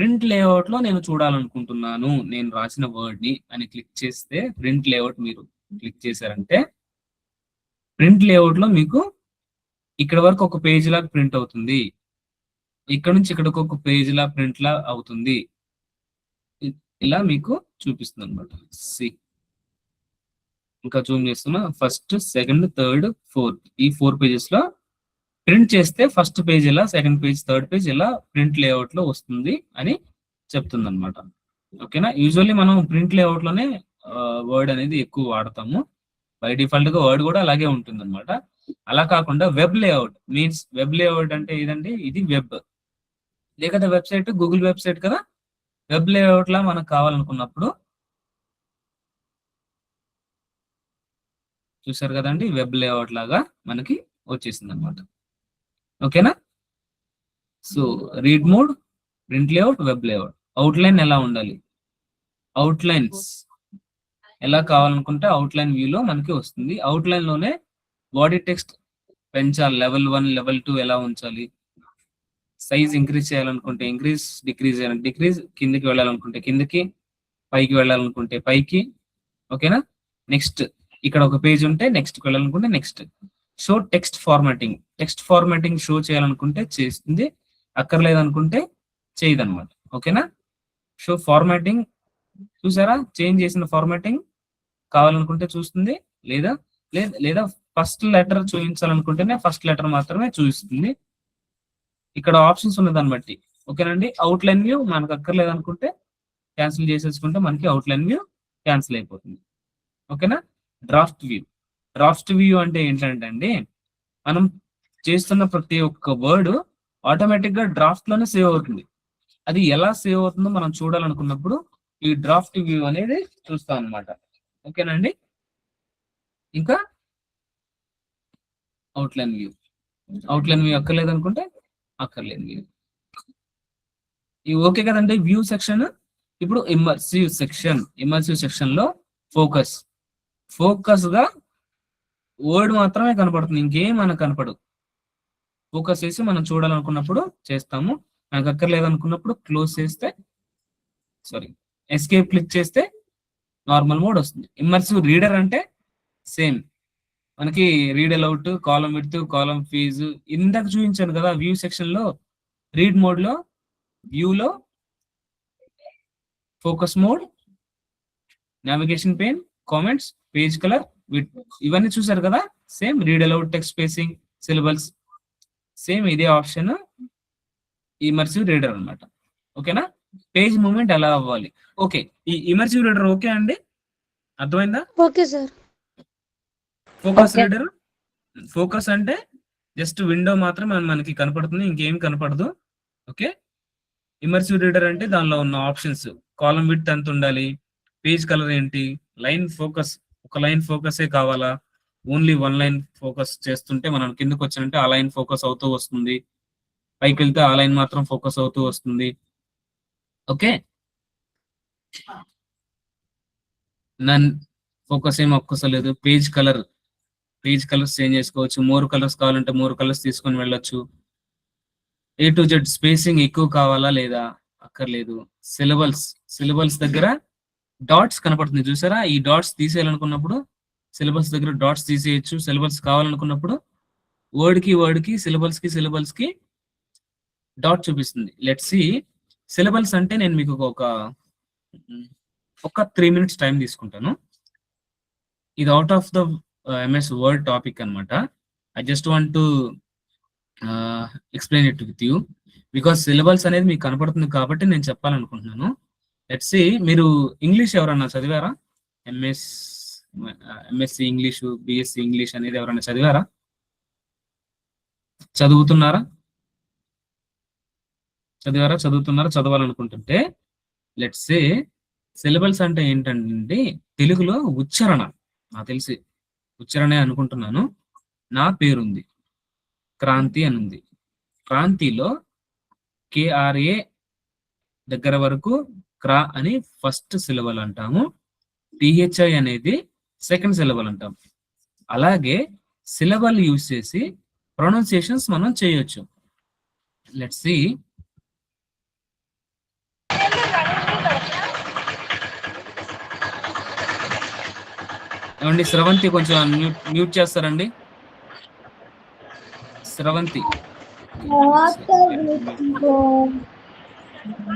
Print layout లో నేను చూడాలనుకుంటున్నాను నేను రాసిన వర్డ్ ని అని క్లిక్ చేస్తే, ప్రింట్ లేఅవుట్ మీరు క్లిక్ చేశారంటే ప్రింట్ లేఅవుట్ లో మీకు ఇక్కడ వరకు ఒక పేజ్ లాగా ప్రింట్ అవుతుంది, ఇక్కడ నుంచి ఇక్కడికి ఒక పేజ్ లా ప్రింట్ లా అవుతుంది. ఇలా మీకు చూపిస్తుంది అనమాట. ఇంకా జూమ్ చేస్తున్నా, ఫస్ట్, సెకండ్, థర్డ్, ఫోర్త్, ఈ 4 పేజెస్ లో ప్రింట్ చేస్తే ఫస్ట్ పేజ్ ఇలా, సెకండ్ పేజ్, థర్డ్ పేజ్ ఇలా ప్రింట్ లేఅవుట్ లో వస్తుంది అని చెప్తుంది అనమాట. ఓకేనా. యూజువల్లీ మనం ప్రింట్ లేఅవుట్ లోనే వర్డ్ అనేది ఎక్కువ వాడతాము. బై డిఫాల్ట్ గా వర్డ్ కూడా అలాగే ఉంటుంది అనమాట. అలా కాకుండా web layout means, web layout అంటే ఏదండి, ఇది వెబ్ లేకపోతే వెబ్సైట్, గూగుల్ వెబ్సైట్ కదా. వెబ్ లేఅవుట్ లా మనకు కావాలనుకున్నప్పుడు చూసారు కదండి, వెబ్ లేఅవుట్ లాగా మనకి వచ్చేసింది అనమాట. ఓకేనా. So read mode, print layout, web layout. Outline ఎలా ఉండాలి, అవుట్లైన్స్ ఎలా కావాలనుకుంటే అవుట్లైన్ వ్యూలో మనకి వస్తుంది. అవుట్లైన్ లోనే బాడీ టెక్స్ట్ పెంచాలి, లెవెల్ 1, లెవెల్ 2 ఎలా ఉంచాలి, సైజ్ ఇంక్రీజ్ చేయాలనుకుంటే ఇంక్రీజ్, డిక్రీజ్ చేయాలంటే డిక్రీజ్, కిందకి వెళ్ళాలనుకుంటే కిందకి, పైకి వెళ్ళాలనుకుంటే పైకి. ఓకేనా. నెక్స్ట్ ఇక్కడ ఒక పేజ్ ఉంటే నెక్స్ట్ వెళ్ళాలనుకుంటే next. Show text formatting, text formatting show చేయాలనుకుంటే చేస్తుంది, అక్కర్లేదనుకుంటే చేయదన్నమాట. ఓకేనా. షో ఫార్మాటింగ్ చూసారా, చేంజ్ చేసిన ఫార్మాటింగ్ కావాలనుకుంటే చూస్తుంది, లేదా లేదా ఫస్ట్ లెటర్ చూపించాలనుకుంటేనే ఫస్ట్ లెటర్ మాత్రమే చూపిస్తుంది. ఇక్కడ ఆప్షన్స్ ఉన్న దాన్ని బట్టి. ఓకేనండి. అవుట్లైన్ వ్యూ మనకు అక్కర్లేదు అనుకుంటే క్యాన్సిల్ చేసేసుకుంటే మనకి అవుట్లైన్ వ్యూ క్యాన్సిల్ అయిపోతుంది. ఓకేనా. డ్రాఫ్ట్ వ్యూ, డ్రాఫ్ట్ వ్యూ అంటే ఏంటంటే అండి, మనం చేస్తున్న ప్రతి ఒక్క వర్డ్ ఆటోమేటిక్ గా డ్రాఫ్ట్ లోనే సేవ్ అవుతుంది. అది ఎలా సేవ్ అవుతుందో మనం చూడాలనుకున్నప్పుడు ఈ డ్రాఫ్ట్ వ్యూ అనేది చూస్తాం అనమాట. ఓకేనండి. ఇంకా అవుట్లైన్ వ్యూ, అవుట్లైన్ వ్యూ అక్కర్లేదు అనుకుంటే అక్కర్లేదు వ్యూ. ఇవి ఓకే కదండి వ్యూ సెక్షన్. ఇప్పుడు ఇమ్మర్సివ్ సెక్షన్, ఇమ్మర్సివ్ సెక్షన్ లో ఫోకస్, ఫోకస్ గా వర్డ్ మాత్రమే కనపడుతుంది, ఇంకేం మనకు కనపడదు. ఫోకస్ చేసి మనం చూడాలనుకున్నప్పుడు చేస్తాము, నాకు అక్కర్లేదు అనుకున్నప్పుడు క్లోజ్ చేస్తే, సారీ ఎస్కేప్ క్లిక్ చేస్తే నార్మల్ మోడ్ వస్తుంది. ఇమ్మర్సివ్ రీడర్ అంటే సేమ్ మనకి read aloud, column width, column ఫీజు ఇందాక చూపించాను కదా వ్యూ సెక్షన్ లో. రీడ్ మోడ్ లో, వ్యూలో focus mode, navigation pane, comments, page colour, width ఇవన్నీ చూసారు కదా. Same read aloud, text spacing, syllables same ఇదే ఆప్షన్ ఇమర్సివ్ రీడర్ అన్నమాట. ఓకేనా. పేజ్ మూవ్మెంట్ ఎలా అవ్వాలి. ఓకే, ఈ ఇమర్సివ్ రీడర్ ఓకే అండి, అర్థమైందా. Okay sir. Focus Okay. Reader, focus అంటే జస్ట్ విండో మాత్రం మనకి కనపడుతుంది, ఇంకేం కనపడదు. ఓకే. ఇమర్సివ్ రీడర్ అంటే దానిలో ఉన్న ఆప్షన్స్, కాలం విడ్త్ ఎంత ఉండాలి, పేజ్ కలర్ ఏంటి, లైన్ ఫోకస్, ఒక లైన్ ఫోకసే కావాలా, ఓన్లీ 1 లైన్ ఫోకస్ చేస్తుంటే మనం కిందకి వచ్చానంటే ఆ లైన్ ఫోకస్ అవుతూ వస్తుంది, పైకి వెళ్తే ఆ లైన్ మాత్రం ఫోకస్ అవుతూ వస్తుంది. ఓకే. నన్ ఫోకస్ ఏం ఒక్కసలేదు. Page colour, page colours change చేసుకోవచ్చు, మోర్ కలర్స్ కావాలంటే మోర్ కలర్స్ తీసుకొని వెళ్ళొచ్చు. A to Z స్పేసింగ్ ఎక్కువ కావాలా లేదా, అక్కర్లేదు. సిలబల్స్, సిలబల్స్ దగ్గర డాట్స్ కనపడుతుంది చూసారా, ఈ డాట్స్ తీసేయాలనుకున్నప్పుడు సిలబల్స్ దగ్గర డాట్స్ తీసేయచ్చు. సిలబల్స్ కావాలనుకున్నప్పుడు వర్డ్ కి సిలబల్స్ కి డాట్ చూపిస్తుంది. లెట్స్ సి సిలబల్స్ అంటే నేను మీకు ఒక 3 minutes టైం తీసుకుంటాను. ఇది out of the MS word topic అన్నమాట. I just want to explain it with you because syllables అనేది మీకు కనపడుతుంది కాబట్టి నేను చెప్పాలనుకుంటున్నాను. లెట్స్ సి మీరు ఇంగ్లీష్ ఎవరన్నా చదివారా, ఎంఎస్సి ఇంగ్లీషు, బిఎస్సి ఇంగ్లీష్ అనేది ఎవరైనా చదివారా, చదువుతున్నారా, చదవాలనుకుంటుంటే లెట్స్ సే సిలబల్స్ అంటే ఏంటంటే తెలుగులో ఉచ్చారణ, నాకు తెలిసి ఉచ్చారణే అనుకుంటున్నాను. నా పేరుంది, క్రాంతి అని ఉంది. క్రాంతిలో KRA దగ్గర వరకు క్రా అని ఫస్ట్ సిలబల్ అంటాము, THI అనేది సెకండ్ సిలబల్ అంటాం. అలాగే సిలబల్ యూజ్ చేసి ప్రొనౌన్సియేషన్స్ మనం చేయొచ్చు. లెట్స్ సి ఏమండి స్రవంతి కొంచెం మ్యూట్ చేస్తారండి. స్రవంతి,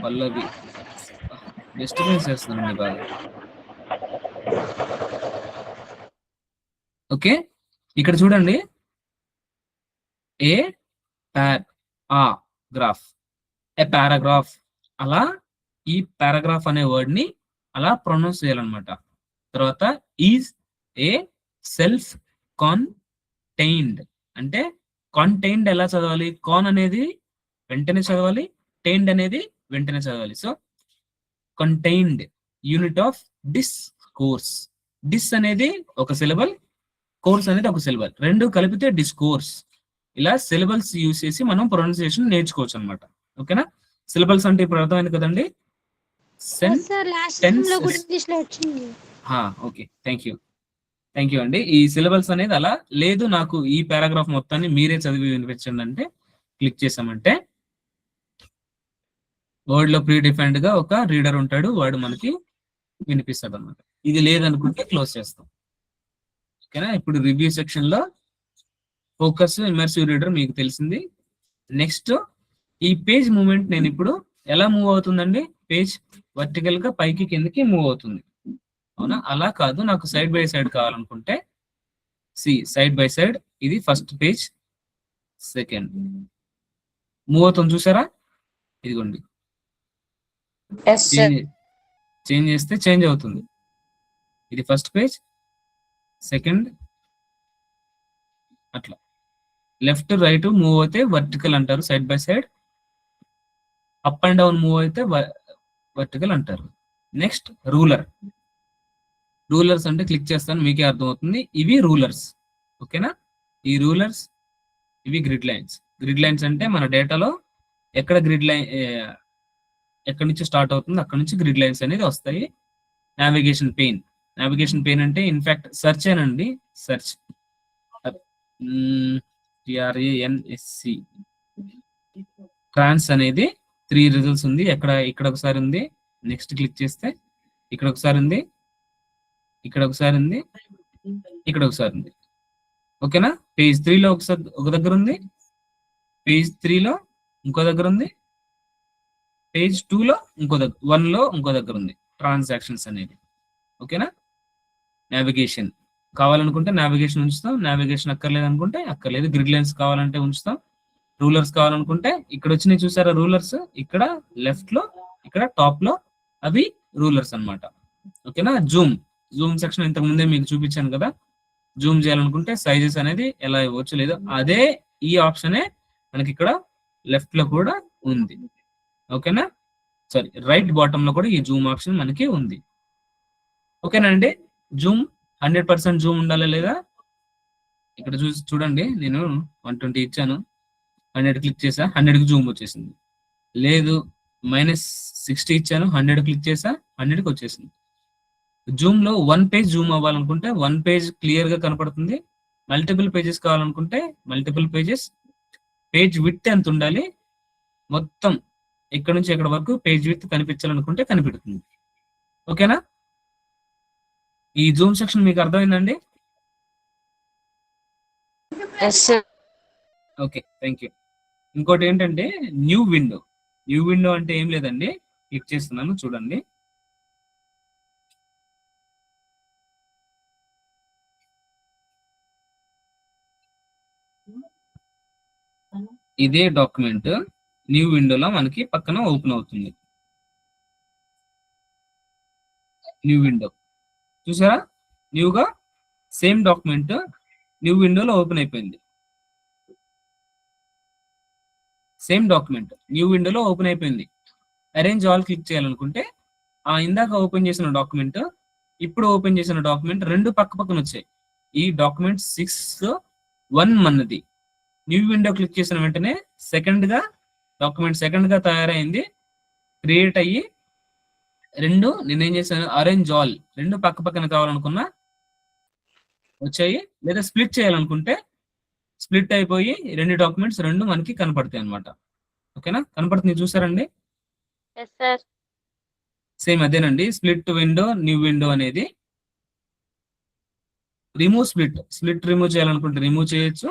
పల్లవి డిస్టర్బెన్స్ చేస్తున్నారండి బాగా. ఓకే, ఇక్కడ చూడండి, ఏ గ్రాఫ్, ఏ పారాగ్రాఫ్, అలా ఈ పారాగ్రాఫ్ అనే వర్డ్ ని అలా ప్రొనౌన్స్ చేయాలన్నమాట. తర్వాత ఈజ్ ఏ సెల్ఫ్ కాన్టైన్డ్, అంటే కాంటైన్డ్ ఎలా చదవాలి? కాన్ అనేది వెంటనే చదవాలి, టైన్డ్ అనేది వెంటనే చదవాలి. So contained unit of discourse. Dis అనేది ఒక సిలబల్, కోర్స్ అనేది ఒక సిలబల్, రెండు కలిపితే డిస్కోర్స్. ఇలా సిలబల్స్ యూజ్ చేసి మనం ప్రొనౌన్సియేషన్ నేర్చుకోవచ్చు అనమాట. ఓకేనా? సిలబల్స్ అంటే ఇప్పుడు అర్థమైంది కదండి. ఓకే, థ్యాంక్ యూ అండి. ఈ సిలబల్స్ అనేది అలా లేదు, నాకు ఈ పారాగ్రాఫ్ మొత్తాన్ని మీరే చదివి వినిపించండి అంటే క్లిక్ చేసామంటే వర్డ్ లో ప్రీ డిఫైన్డ్ గా ఒక రీడర్ ఉంటాడు, వాడు మనకి వినిపిస్తాడు అనమాట. ఇది లేదనుకుంటే క్లోజ్ చేస్తాం. ఓకేనా? ఇప్పుడు రివ్యూ సెక్షన్ లో ఫోకస్, ఇమర్సివ్ రీడర్ మీకు తెలిసింది. నెక్స్ట్ ఈ పేజ్ మూవ్మెంట్ నేను ఇప్పుడు ఎలా మూవ్ అవుతుందండి? పేజ్ వర్టికల్ గా పైకి కిందకి మూవ్ అవుతుంది, అవునా? అలా కాదు, నాకు సైడ్ బై సైడ్ కావాలనుకుంటే సైడ్ బై సైడ్, ఇది ఫస్ట్ పేజ్, సెకండ్ మూవ్ అవుతుంది, చూసారా? ఇదిగోండి, చేంజ్ చేస్తే చేంజ్ అవుతుంది. ఇది ఫస్ట్ పేజ్, సెకండ్, అట్లా లెఫ్ట్ రైట్ మూవ్ అయితే వర్టికల్ అంటారు, side by side. Up and down move అయితే వర్టికల్ అంటారు. నెక్స్ట్ రూలర్స్ అంటే క్లిక్ చేస్తాను, మీకే అర్థమవుతుంది. ఇవి రూలర్స్, ఓకేనా? ఈ రూలర్స్, ఇవి గ్రిడ్ లైన్స్ అంటే మన డేటాలో ఎక్కడ గ్రిడ్ లైన్ ఎక్కడి నుంచి స్టార్ట్ అవుతుంది అక్కడ నుంచి గ్రిడ్ లైన్స్ అనేది వస్తాయి. నావిగేషన్ పెయిన్ అంటే ఇన్ఫాక్ట్ సెర్చ్ ఏనండి, సెర్చ్ TRANSC. ట్రాన్స్ అనేది 3 రిజల్ట్స్ ఉంది. ఇక్కడ ఒకసారి ఉంది, నెక్స్ట్ క్లిక్ చేస్తే ఇక్కడ ఒకసారి ఉంది, ఇక్కడ ఒకసారి ఉంది, ఇక్కడ ఒకసారి ఉంది. ఓకేనా? పేజ్ 3 లో ఒక దగ్గర ఉంది, పేజ్ 3 లో ఇంకో దగ్గర ఉంది, పేజ్ 2 లో ఇంకో దగ్గర, 1 లో ఇంకో దగ్గర ఉంది ట్రాన్సాక్షన్స్ అనేది. ఓకేనా? నావిగేషన్ కావాలనుకుంటే నావిగేషన్ ఉంచుతాం, నావిగేషన్ అక్కర్లేదు అనుకుంటే అక్కర్లేదు. గ్రిడ్ లైన్స్ కావాలంటే ఉంచుతాం, రూలర్స్ కావాలనుకుంటే ఇక్కడ వచ్చినాయి, చూసారా రూలర్స్? ఇక్కడ లెఫ్ట్ లో, ఇక్కడ టాప్ లో, అవి రూలర్స్ అన్నమాట. ఓకేనా? జూమ్ సెక్షన్ ఇంతకు ముందే మీకు చూపించాను కదా. జూమ్ చేయాలనుకుంటే సైజెస్ అనేది ఎలా ఇవ్వచ్చు, లేదు అదే ఈ ఆప్షనే మనకి ఇక్కడ లెఫ్ట్ లో కూడా ఉంది. ఓకేనా? సారీ, రైట్ బాటమ్ లో కూడా ఈ జూమ్ ఆప్షన్ మనకి ఉంది. ఓకేనా అండి? జూమ్ 100% జూమ్ ఉండాలా లేదా? ఇక్కడ చూడండి, నేను 120 ఇచ్చాను, 100 క్లిక్ చేసా, 100కి జూమ్ వచ్చేసింది. లేదు, -60 ఇచ్చాను, 100 క్లిక్ చేసా, 100కి వచ్చేసింది. జూమ్ లో 1 పేజ్ జూమ్ అవ్వాలనుకుంటే 1 పేజ్ క్లియర్ గా కనపడుతుంది. మల్టిపుల్ పేజెస్ కావాలనుకుంటే మల్టిపుల్ పేజెస్. పేజ్ విడ్త్ ఎంత ఉండాలి? మొత్తం ఇక్కడ నుంచి ఎక్కడ వరకు పేజ్ విడ్త్ కనిపించాలనుకుంటే కనిపెడుతుంది. ఓకేనా? ఈ జూమ్ సెక్షన్ మీకు అర్థమైందండి? Okay, thank you. ఇంకోటి ఏంటంటే న్యూ విండో అంటే ఏం లేదండి, క్లిక్ చేస్తున్నాను, చూడండి. ఇదే డాక్యుమెంట్ న్యూ విండోలో మనకి పక్కన ఓపెన్ అవుతుంది. న్యూ విండో చూసారా? న్యూగా సేమ్ డాక్యుమెంట్ న్యూ విండోలో ఓపెన్ అయిపోయింది. సేమ్ డాక్యుమెంట్ న్యూ విండోలో ఓపెన్ అయిపోయింది. అరేంజ్ ఆల్ క్లిక్ చేయాలనుకుంటే ఇందాక ఓపెన్ చేసిన డాక్యుమెంట్, ఇప్పుడు ఓపెన్ చేసిన డాక్యుమెంట్ రెండు పక్క పక్కన వచ్చాయి. ఈ డాక్యుమెంట్ 6:1 మనది. న్యూ విండో క్లిక్ చేసిన వెంటనే డాక్యుమెంట్ సెకండ్ గా తయారైంది, క్రియేట్ అయ్యి నేనేం చేశాను, అరేంజ్ ఆల్ రెండు పక్క పక్కన కావాలనుకున్నా వచ్చాయి. లేదా స్ప్లిట్ చేయాలనుకుంటే స్ప్లిట్ అయిపోయి రెండు డాక్యుమెంట్స్ మనకి కనపడతాయి అనమాట. ఓకేనా? కనపడుతుంది, చూసారండి? సేమ్ అదేనండి, స్ప్లిట్ విండో న్యూ విండో అనేది. రిమూవ్ స్ప్లిట్ రిమూవ్ చేయాలనుకుంటే రిమూవ్ చేయొచ్చు.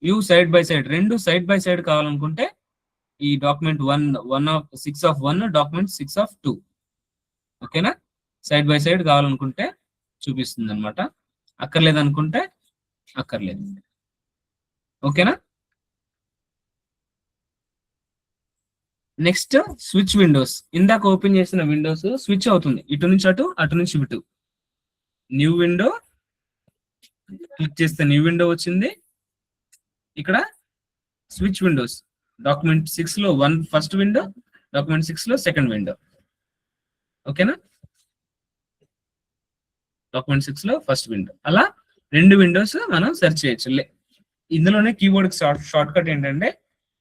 వ్యూ సైడ్ బై సైడ్, రెండు సైడ్ బై సైడ్ కావాలనుకుంటే ఈ డాక్యుమెంట్ 6/1 డాక్యుమెంట్ 6/2. ఓకేనా, సైడ్ బై సైడ్ కావాలనుకుంటే చూపిస్తుంది అనమాట, అక్కర్లేదనుకుంటే అక్కర్లేదు. ఓకేనా. Next switch Windows. ఇందాక ఓపెన్ చేసిన విండోస్ స్విచ్ అవుతుంది, ఇటు నుంచి అటు, అటు నుంచి ఇటు. న్యూ విండో క్లిక్ చేస్తే న్యూ విండో వచ్చింది. ఇక్కడ స్విచ్ విండోస్, డాక్యుమెంట్ 6 లో ఫస్ట్ విండో, డాక్యుమెంట్ 6 లో సెకండ్ విండో. ఓకేనా, డాక్యుమెంట్ 6 లో ఫస్ట్ విండో. అలా రెండు విండోస్ మనం సెర్చ్ చేయొచ్చు. ఇందులోనే కీబోర్డ్ షార్ట్ కట్ ఏంటంటే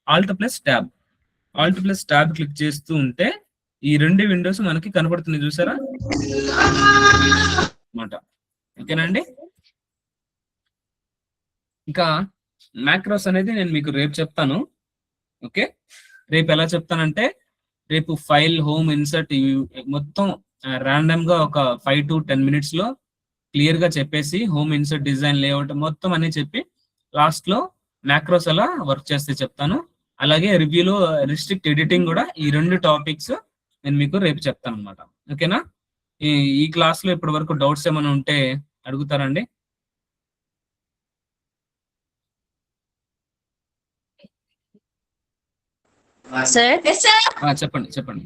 ఆల్ట్ ప్లస్ ట్యాబ్ క్లిక్ చేస్తూ ఉంటే ఈ రెండు విండోస్ మనకి కనపడుతుంది, చూసారా అన్నమాట. ఓకేనండి. ఇంకా మ్యాక్రోస్ అనేది నేను మీకు రేపు చెప్తాను. ఓకే, రేపు ఎలా చెప్తానంటే, రేపు ఫైల్, హోమ్, ఇన్సర్ట్ మొత్తం ర్యాండమ్ గా ఒక 5 to 10 minutes లో క్లియర్ గా చెప్పేసి, హోమ్, ఇన్సర్ట్, డిజైన్, లేఅవుట్ మొత్తం అన్ని చెప్పి లాస్ట్ లో మ్యాక్రోస్ ఎలా వర్క్ చేస్తే చెప్తాను. అలాగే రివ్యూలో రిస్ట్రిక్ట్ ఎడిటింగ్ కూడా, ఈ రెండు టాపిక్స్ నేను మీకు రేపు చెప్తాను అనమాట. ఓకేనా. ఈ క్లాస్ లో ఇప్పటి వరకు డౌట్స్ ఏమైనా ఉంటే అడుగుతారండి. చెప్పండి చెప్పండి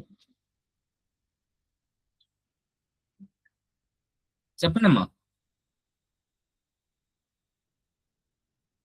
అమ్మా.